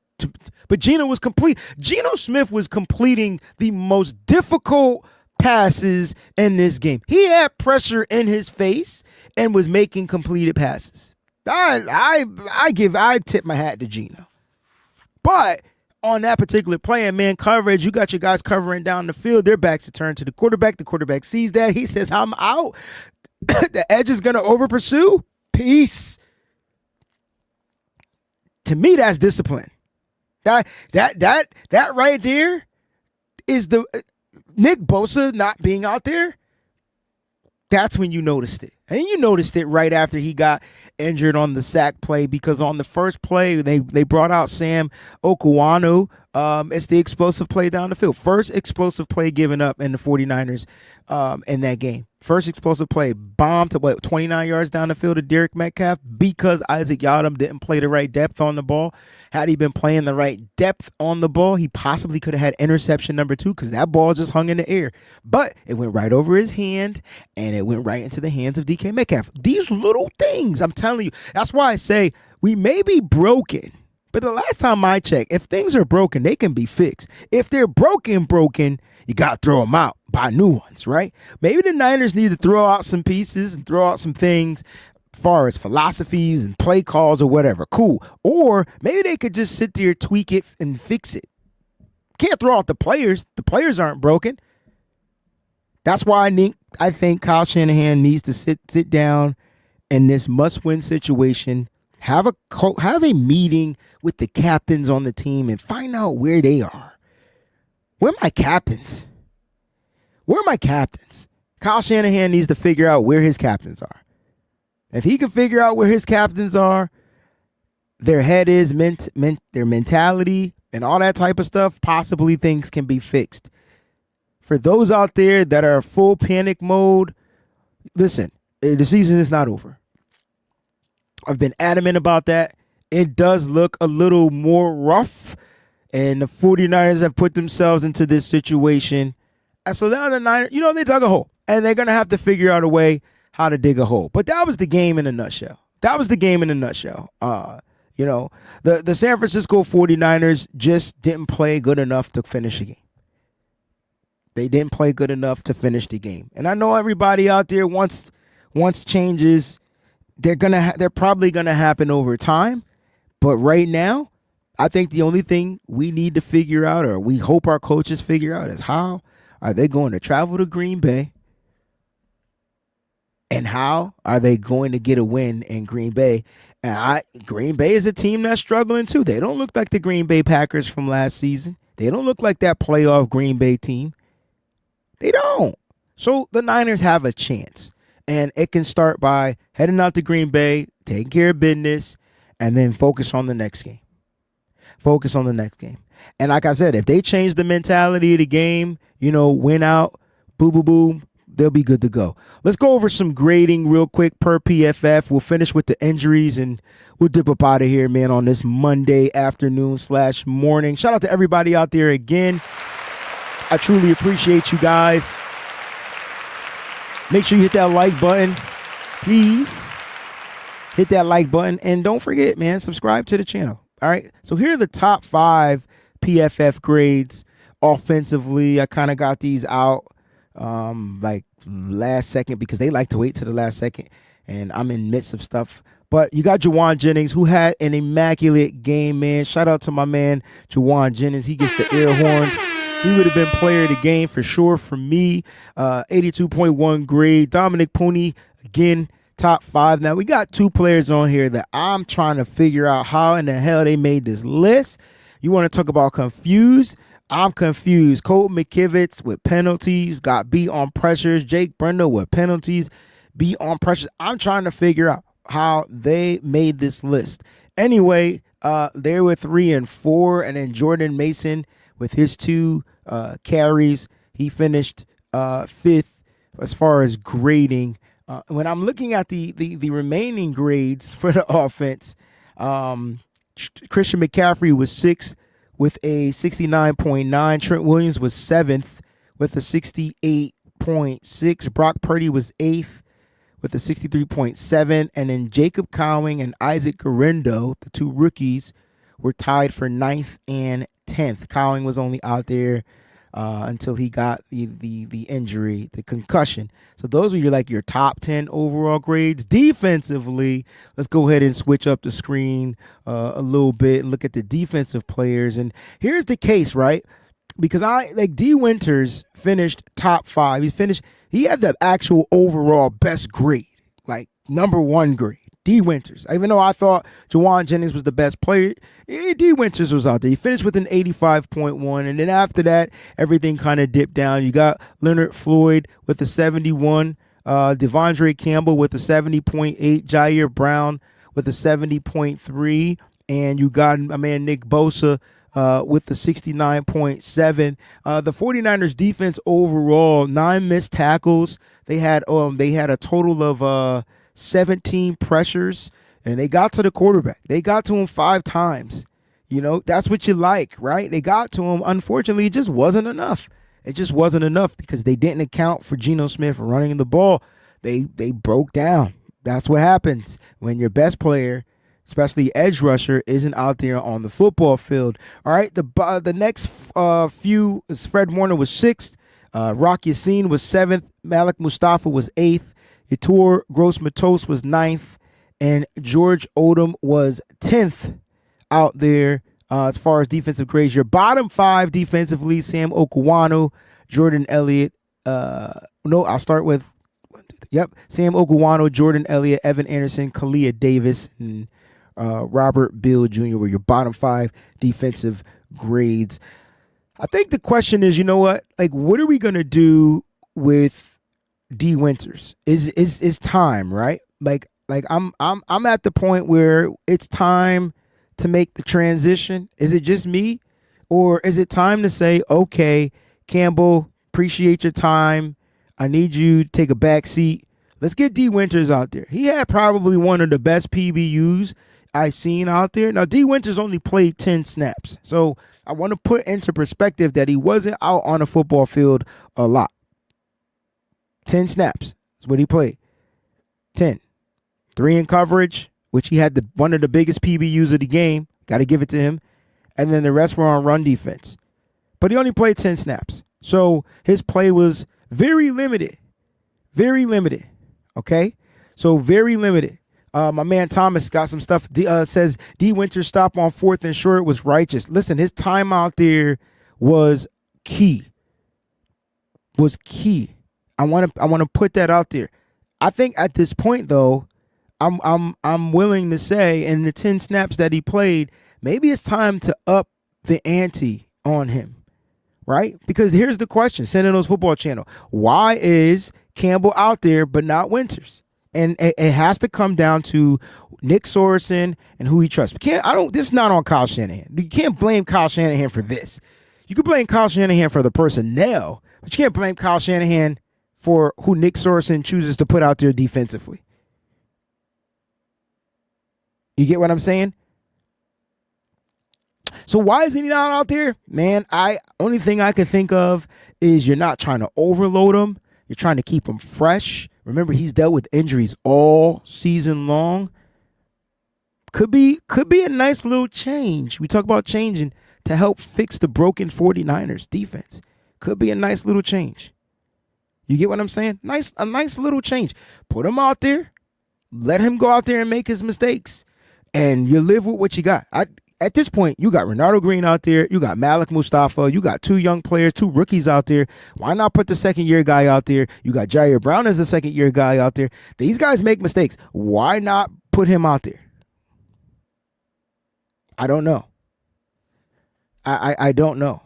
But Geno Smith was completing the most difficult passes in this game. He had pressure in his face and was making completed passes. I tip my hat to Geno. But on that particular play in man coverage, you got your guys covering down the field. Their backs are turned to the quarterback. The quarterback sees that. He says, I'm out. The edge is going to over pursue. Peace. To me, that's discipline. That right there is the Nick Bosa not being out there. That's when you noticed it. And you noticed it right after he got injured on the sack play, because on the first play, they brought out Sam Okuwanu. It's the explosive play down the field. First explosive play given up in the 49ers in that game. First explosive play, bomb to 29 yards down the field to Derek Metcalf, because Isaac Yadam didn't play the right depth on the ball. Had he been playing the right depth on the ball, he possibly could have had interception number 2, because that ball just hung in the air. But it went right over his hand, and it went right into the hands of DK Metcalf. These little things, I'm telling you, that's why I say we may be broken. But the last time I checked, if things are broken, they can be fixed. If they're broken, you got to throw them out, buy new ones, right? Maybe the Niners need to throw out some pieces and throw out some things as far as philosophies and play calls or whatever. Cool. Or maybe they could just sit there, tweak it, and fix it. Can't throw out the players. The players aren't broken. That's why I think Kyle Shanahan needs to sit down in this must-win situation, have a meeting with the captains on the team and find out where they are. Where are my captains? Where are my captains? Kyle Shanahan needs to figure out where his captains are. If he can figure out where his captains are, their head is, their mentality, and all that type of stuff, possibly things can be fixed. For those out there that are full panic mode, listen, the season is not over. I've been adamant about that. It does look a little more rough, and the 49ers have put themselves into this situation. And so now the Niners, they dug a hole, and they're going to have to figure out a way how to dig a hole. But that was the game in a nutshell. The San Francisco 49ers just didn't play good enough to finish the game. They didn't play good enough to finish the game. And I know everybody out there wants changes. They're probably gonna happen over time. But right now, I think the only thing we need to figure out, or we hope our coaches figure out, is how are they going to travel to Green Bay? And how are they going to get a win in Green Bay? And Green Bay is a team that's struggling too. They don't look like the Green Bay Packers from last season. They don't look like that playoff Green Bay team. They don't. So the Niners have a chance. And it can start by heading out to Green Bay, taking care of business, and then focus on the next game. And like I said, if they change the mentality of the game, win out, boom, boom, boom, they'll be good to go. Let's go over some grading real quick per PFF. We'll finish with the injuries, and we'll dip up out of here, man, on this Monday afternoon/morning. Shout out to everybody out there again. I truly appreciate you guys. Make sure you hit that like button. Please hit that like button. And don't forget, man, subscribe to the channel. All right. So here are the top 5 PFF grades offensively. I kind of got these out like last second, because they like to wait to the last second. And I'm in midst of stuff. But you got Juwan Jennings, who had an immaculate game, man. Shout out to my man, Juwan Jennings. He gets the air horns. He would have been player of the game for sure for me. 82.1 grade. Dominic Pooney, again, top 5. Now, we got 2 players on here that I'm trying to figure out how in the hell they made this list. You want to talk about confused? I'm confused. Colton McKivitz with penalties, got beat on pressures. Jake Brendel with penalties, beat on pressures. I'm trying to figure out how they made this list. Anyway, they were 3 and 4, and then Jordan Mason with his 2 carries, he finished 5th as far as grading. When I'm looking at the remaining grades for the offense, Christian McCaffrey was 6th with a 69.9. Trent Williams was 7th with a 68.6. Brock Purdy was 8th with a 63.7. And then Jacob Cowing and Isaac Guerrero, the 2 rookies, were tied for 9th and 10th. Cowing was only out there until he got the injury, the concussion. So those are your top 10 overall grades. Defensively, let's go ahead and switch up the screen a little bit and look at the defensive players. And here's the case, right? Because D Winters finished top 5. He had the actual overall best grade, like number 1 grade. D Winters. Even though I thought Juwan Jennings was the best player, D Winters was out there. He finished with an 85.1, and then after that, everything kind of dipped down. You got Leonard Floyd with a 71. Devondre Campbell with a 70.8, Jair Brown with a 70.3, and you got my man Nick Bosa with the 69.7. The 49ers defense overall, 9 missed tackles. They had a total of 17 pressures, and they got to the quarterback. They got to him 5 times. You know, that's what you like, right? They got to him. Unfortunately, it just wasn't enough. It just wasn't enough because they didn't account for Geno Smith running the ball. They broke down. That's what happens when your best player, especially edge rusher, isn't out there on the football field. All right, the next few is Fred Warner was 6th. Rock Ya-Sin was 7th. Malik Mustafa was 8th. Yetur Gross-Matos was 9th. And George Odom was 10th out there as far as defensive grades. Your bottom 5 defensively: Sam Okuwanu, Jordan Elliott. I'll start with Sam Okuwanu, Jordan Elliott, Evan Anderson, Kalia Davis, and Robert Bill Jr. were your bottom 5 defensive grades. I think the question is, you know what? Like, what are we gonna do with D Winters? Is time, right? Like I'm at the point where it's time to make the transition. Is it just me, or is it time to say, okay, Campbell, appreciate your time. I need you to take a back seat. Let's get D Winters out there. He had probably one of the best PBUs I've seen out there. Now, D Winters only played 10 snaps. So I want to put into perspective that he wasn't out on the football field a lot. 10 snaps is what he played. 10. 3 in coverage, which he had one of the biggest PBUs of the game. Got to give it to him. And then the rest were on run defense. But he only played 10 snaps. So his play was very limited. Very limited. Okay? So very limited. My man Thomas got some stuff. Says D Winters' stop on 4th and short was righteous. Listen, his time out there was key. Was key. I want to put that out there. I think at this point though, I'm willing to say, in the 10 snaps that he played, maybe it's time to up the ante on him. Right? Because here's the question, Sentinels Football Channel. Why is Campbell out there but not Winters? And it has to come down to Nick Sorensen and who he trusts. This is not on Kyle Shanahan. You can't blame Kyle Shanahan for this. You can blame Kyle Shanahan for the personnel, but you can't blame Kyle Shanahan for who Nick Sorensen chooses to put out there defensively. You get what I'm saying? So why is he not out there? Man, only thing I can think of is you're not trying to overload him. You're trying to keep him fresh. Remember, he's dealt with injuries all season long. Could be a nice little change. We talk about changing to help fix the broken 49ers defense. Could be a nice little change. You get what I'm saying? A nice little change. Put him out there. Let him go out there and make his mistakes. And you live with what you got. At this point, you got Ronaldo Green out there. You got Malik Mustafa. You got 2 young players, 2 rookies out there. Why not put the second-year guy out there? You got Jair Brown as the second-year guy out there. These guys make mistakes. Why not put him out there? I don't know. I don't know.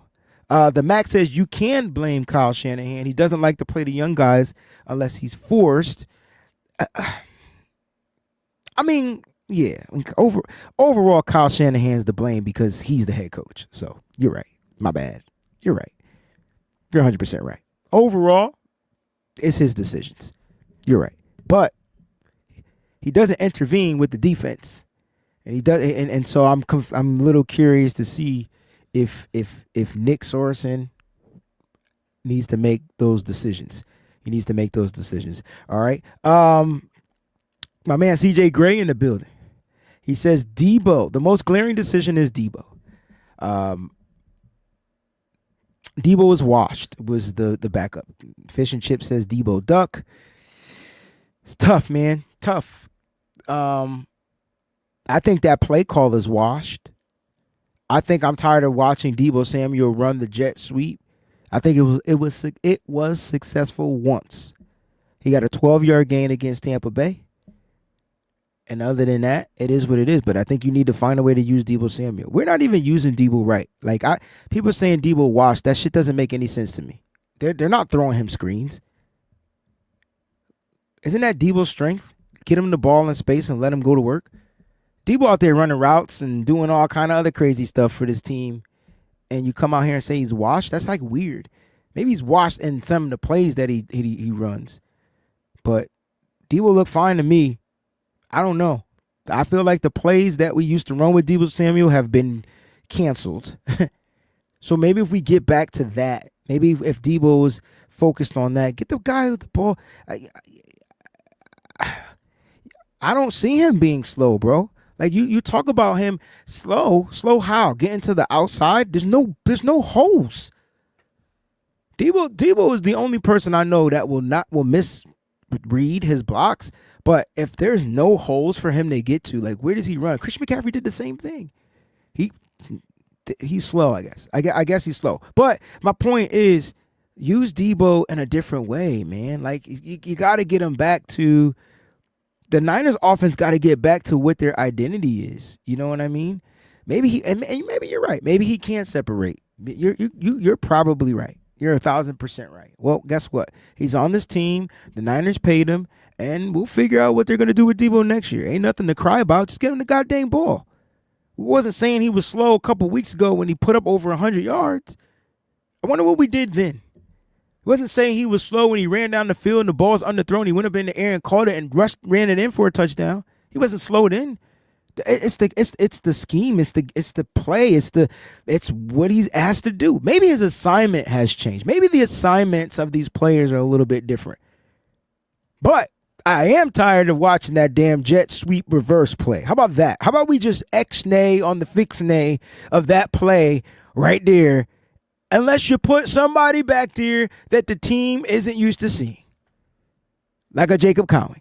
The Mac says you can blame Kyle Shanahan. He doesn't like to play the young guys unless he's forced. I mean, yeah. Overall, Kyle Shanahan's to blame because he's the head coach. So you're right. My bad. You're right. You're 100% right. Overall, it's his decisions. You're right. But he doesn't intervene with the defense. And he does, and so I'm a little curious to see if Nick Sorensen needs to make those decisions. He needs to make those decisions. All right. My man CJ Gray in the building. He says Debo. The most glaring decision is Debo. Debo was washed. Was the backup. Fish and Chip says Debo duck. It's tough, man. Tough. I think that play call is washed. I think I'm tired of watching Debo Samuel run the jet sweep. I think it was successful once. He got a 12-yard gain against Tampa Bay. And other than that, it is what it is. But I think you need to find a way to use Debo Samuel. We're not even using Debo right. Like people saying Debo washed, that shit doesn't make any sense to me. They're not throwing him screens. Isn't that Debo's strength? Get him the ball in space and let him go to work. Debo out there running routes and doing all kind of other crazy stuff for this team, and you come out here and say he's washed? That's like weird. Maybe he's washed in some of the plays that he runs, but Debo looked fine to me. I don't know. I feel like the plays that we used to run with Debo Samuel have been canceled. So maybe if we get back to that, maybe if Debo was focused on that, get the guy with the ball. I don't see him being slow, bro. Like you talk about him slow how? Getting to the outside? There's no holes. Debo is the only person I know that will misread his blocks. But if there's no holes for him to get to, like where does he run? Christian McCaffrey did the same thing. He's slow, I guess. I guess he's slow. But my point is, use Debo in a different way, man. Like you got to get him back to. The Niners offense got to get back to what their identity is. You know what I mean? Maybe maybe you're right. Maybe he can't separate. You're probably right. You're 1,000% right. Well, guess what? He's on this team. The Niners paid him, and we'll figure out what they're gonna do with Debo next year. Ain't nothing to cry about. Just get him the goddamn ball. We wasn't saying he was slow a couple weeks ago when he put up over 100 yards. I wonder what we did then. He wasn't saying he was slow when he ran down the field and the ball was underthrown. He went up in the air and caught it and ran it in for a touchdown. He wasn't slowed in. It's the scheme. It's the play. It's what he's asked to do. Maybe his assignment has changed. Maybe the assignments of these players are a little bit different. But I am tired of watching that damn jet sweep reverse play. How about that? How about we just X-nay on the fix-nay of that play right there? Unless you put somebody back there that the team isn't used to seeing. Like a Jacob Cowing.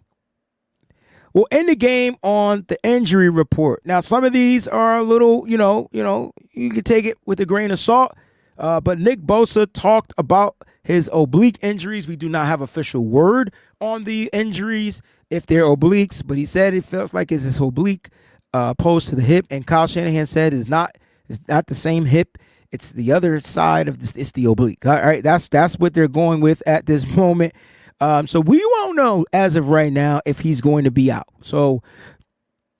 We'll end the game on the injury report. Now, some of these are a little, you can take it with a grain of salt. But Nick Bosa talked about his oblique injuries. We do not have official word on the injuries if they're obliques, but he said it feels like it's his oblique opposed to the hip. And Kyle Shanahan said it's not the same hip. It's the other side of this. It's the oblique. All right, that's what they're going with at this moment. So we won't know as of right now if he's going to be out. So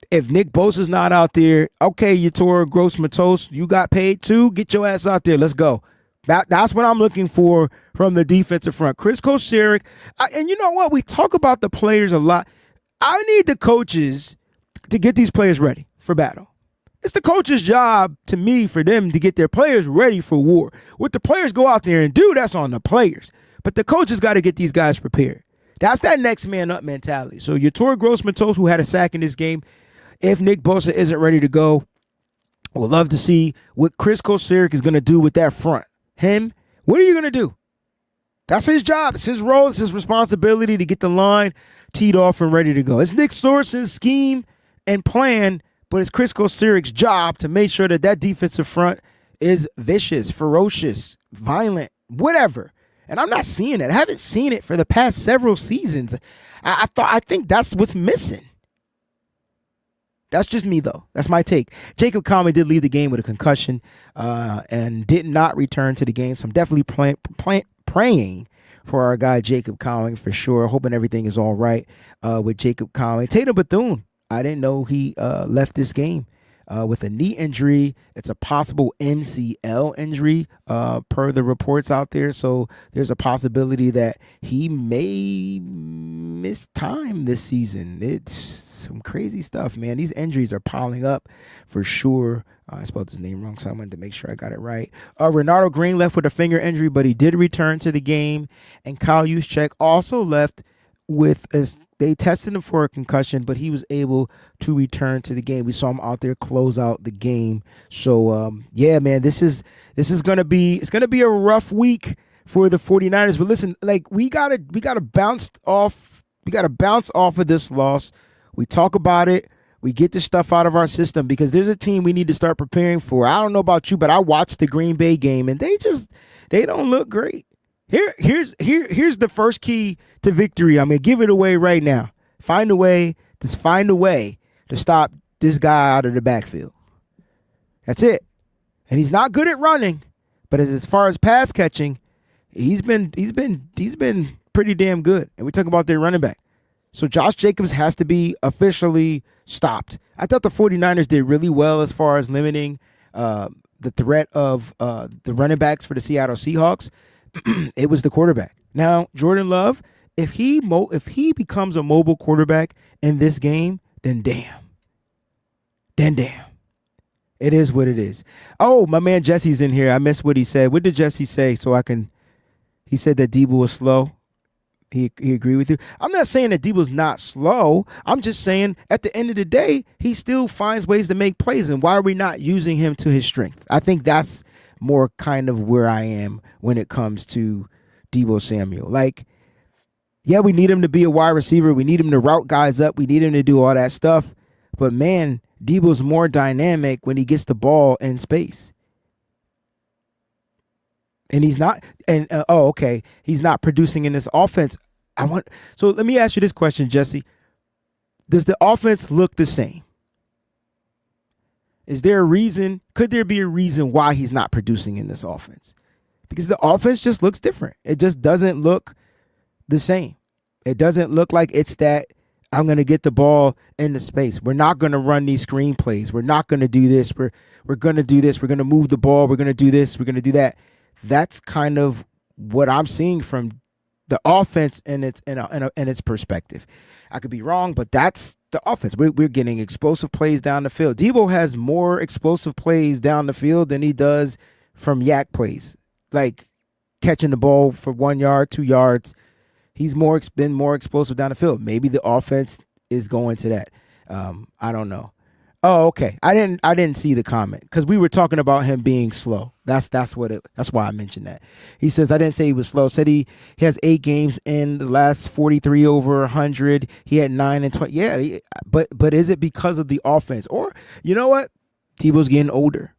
if Nick Bosa's not out there, okay, you tore gross matos, you got paid too. Get your ass out there. Let's go. That's what I'm looking for from the defensive front. Chris Kosaric, and you know what? We talk about the players a lot. I need the coaches to get these players ready for battle. It's the coach's job, to me, for them to get their players ready for war. What the players go out there and do, that's on the players. But the coaches got to get these guys prepared. That's that next man up mentality. So Yetur Gross-Matos, who had a sack in this game, if Nick Bosa isn't ready to go, we'll love to see what Chris Kosaric is going to do with that front. Him, what are you going to do? That's his job. It's his role. It's his responsibility to get the line teed off and ready to go. It's Nick Sorensen's scheme and plan, but it's Chris Kosaric's job to make sure that defensive front is vicious, ferocious, violent, whatever. And I'm not seeing it. I haven't seen it for the past several seasons. I think that's what's missing. That's just me, though. That's my take. Jacob Conway did leave the game with a concussion and did not return to the game. So I'm definitely praying for our guy Jacob Conway for sure. Hoping everything is all right with Jacob Conway. Tatum Bethune, I didn't know he left this game with a knee injury. It's a possible MCL injury per the reports out there. So there's a possibility that he may miss time this season. It's some crazy stuff, man. These injuries are piling up for sure. I spelled his name wrong, so I wanted to make sure I got it right. Renardo Green left with a finger injury, but he did return to the game. And Kyle Juszczyk also left with they tested him for a concussion, but he was able to return to the game. We saw him out there close out the game. So yeah, man, this is gonna be a rough week for the 49ers. But listen, like we gotta bounce off of this loss. We talk about it. We get this stuff out of our system because there's a team we need to start preparing for. I don't know about you, but I watched the Green Bay game and they don't look great. Here's the first key to victory. I'm gonna give it away right now. Find a way to stop this guy out of the backfield. That's it. And he's not good at running, but as far as pass catching, he's been pretty damn good. And we talk about their running back. So Josh Jacobs has to be officially stopped. I thought the 49ers did really well as far as limiting the threat of the running backs for the Seattle Seahawks. It was the quarterback. Now, Jordan Love, if he becomes a mobile quarterback in this game, then damn. It is what it is. Oh, my man Jesse's in here. I missed what he said. What did Jesse say? He said that Debo was slow. He agreed with you. I'm not saying that Debo's not slow. I'm just saying at the end of the day, he still finds ways to make plays. And why are we not using him to his strength? I think that's more kind of where I am when it comes to Debo Samuel. Like, yeah, we need him to be a wide receiver. We need him to route guys up. We need him to do all that stuff. But man, Debo's more dynamic when he gets the ball in space. And he's not, he's not producing in this offense. So let me ask you this question, Jesse. Does the offense look the same? Is there a reason? Could there be a reason why he's not producing in this offense? Because the offense just looks different. It just doesn't look the same. It doesn't look like it's that I'm going to get the ball in the space. We're not going to run these screen plays. We're not going to do this. We're going to do this. We're going to move the ball. We're going to do this. We're going to do that. That's kind of what I'm seeing from the offense in its perspective. I could be wrong, but that's the offense. We're getting explosive plays down the field. Debo has more explosive plays down the field than he does from yak plays, like catching the ball for 1 yard, 2 yards. He's been more explosive down the field. Maybe the offense is going to that. I don't know. Oh, okay. I didn't see the comment because we were talking about him being slow. That's why I mentioned that. He says I didn't say he was slow. Said he has 8 games in the last 43 over 100. He had 9 and 20. Yeah, but is it because of the offense? Or you know what? Tebow's getting older.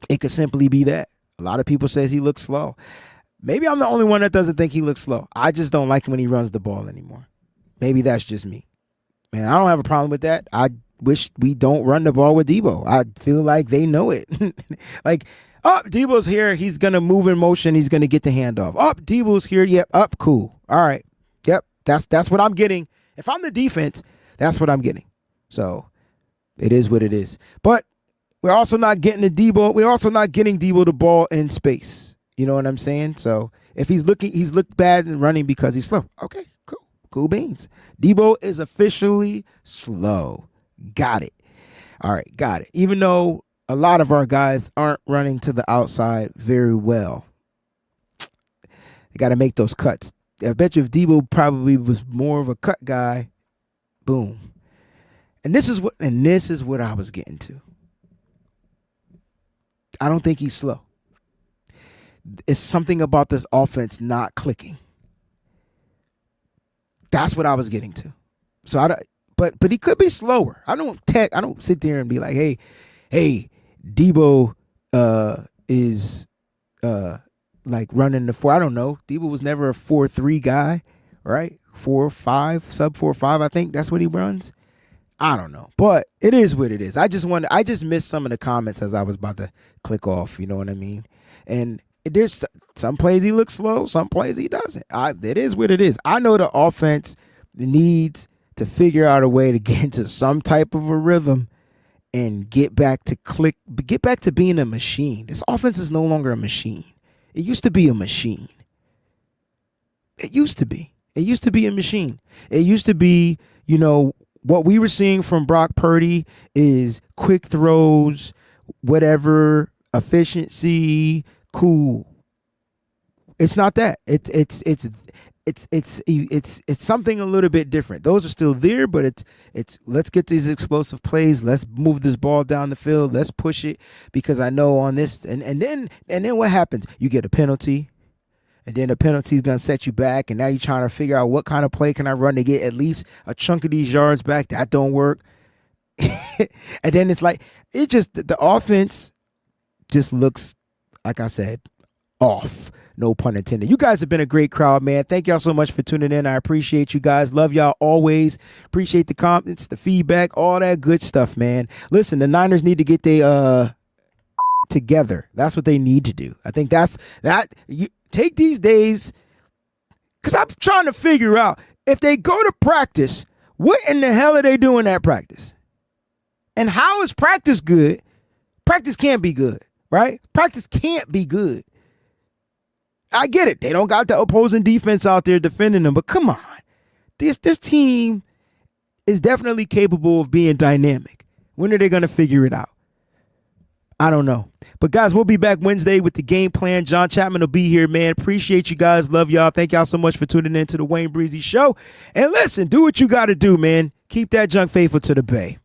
It could simply be that. A lot of people says he looks slow. Maybe I'm the only one that doesn't think he looks slow. I just don't like him when he runs the ball anymore. Maybe that's just me. Man, I don't have a problem with that. I wish we don't run the ball with Debo. I feel like they know it. Like, Debo's here. He's going to move in motion. He's going to get the handoff. Debo's here. Yep. Cool. All right. Yep. That's what I'm getting. If I'm the defense, that's what I'm getting. So it is what it is. But we're also not getting the Debo. We're also not getting Debo the ball in space. You know what I'm saying? So if he's looked bad in running because he's slow. Okay, cool beans. Debo is officially slow. Got it. All right, got it. Even though a lot of our guys aren't running to the outside very well, they got to make those cuts. I bet you if Debo probably was more of a cut guy, boom. And this is what I was getting to. I don't think he's slow. It's something about this offense not clicking. That's what I was getting to. So but he could be slower. I don't sit there and be like, hey, Debo is like running the 4. I don't know. Debo was never a 4-3 guy, right? 4-5, sub 4-5. I think that's what he runs. I don't know, but it is what it is. I just missed some of the comments as I was about to click off. You know what I mean? And there's some plays he looks slow, some plays he doesn't. It is what it is. I know the offense needs to figure out a way to get into some type of a rhythm and get back to being a machine. This offense is no longer a machine. It used to be a machine. It used to be a machine. It used to be, what we were seeing from Brock Purdy is quick throws, whatever, efficiency, cool. It's not that. It's something a little bit different. Those are still there, but it's let's get these explosive plays. Let's move this ball down the field. Let's push it because I know on this and then what happens? You get a penalty, and then the penalty is gonna set you back, and now you're trying to figure out what kind of play can I run to get at least a chunk of these yards back. That don't work. And then it's like the offense just looks, like I said, off. No pun intended. You guys have been a great crowd, man. Thank y'all so much for tuning in. I appreciate you guys. Love y'all always. Appreciate the comments, the feedback, all that good stuff, man. Listen, the Niners need to get their together. That's what they need to do. I think you take these days, because I'm trying to figure out, if they go to practice, what in the hell are they doing at practice? And how is practice good? Practice can't be good, right? Practice can't be good. I get it. They don't got the opposing defense out there defending them, but come on. This team is definitely capable of being dynamic. When are they going to figure it out? I don't know. But, guys, we'll be back Wednesday with the game plan. John Chapman will be here, man. Appreciate you guys. Love y'all. Thank y'all so much for tuning in to the WayneBreezie Show. And listen, do what you got to do, man. Keep that junk faithful to the Bay.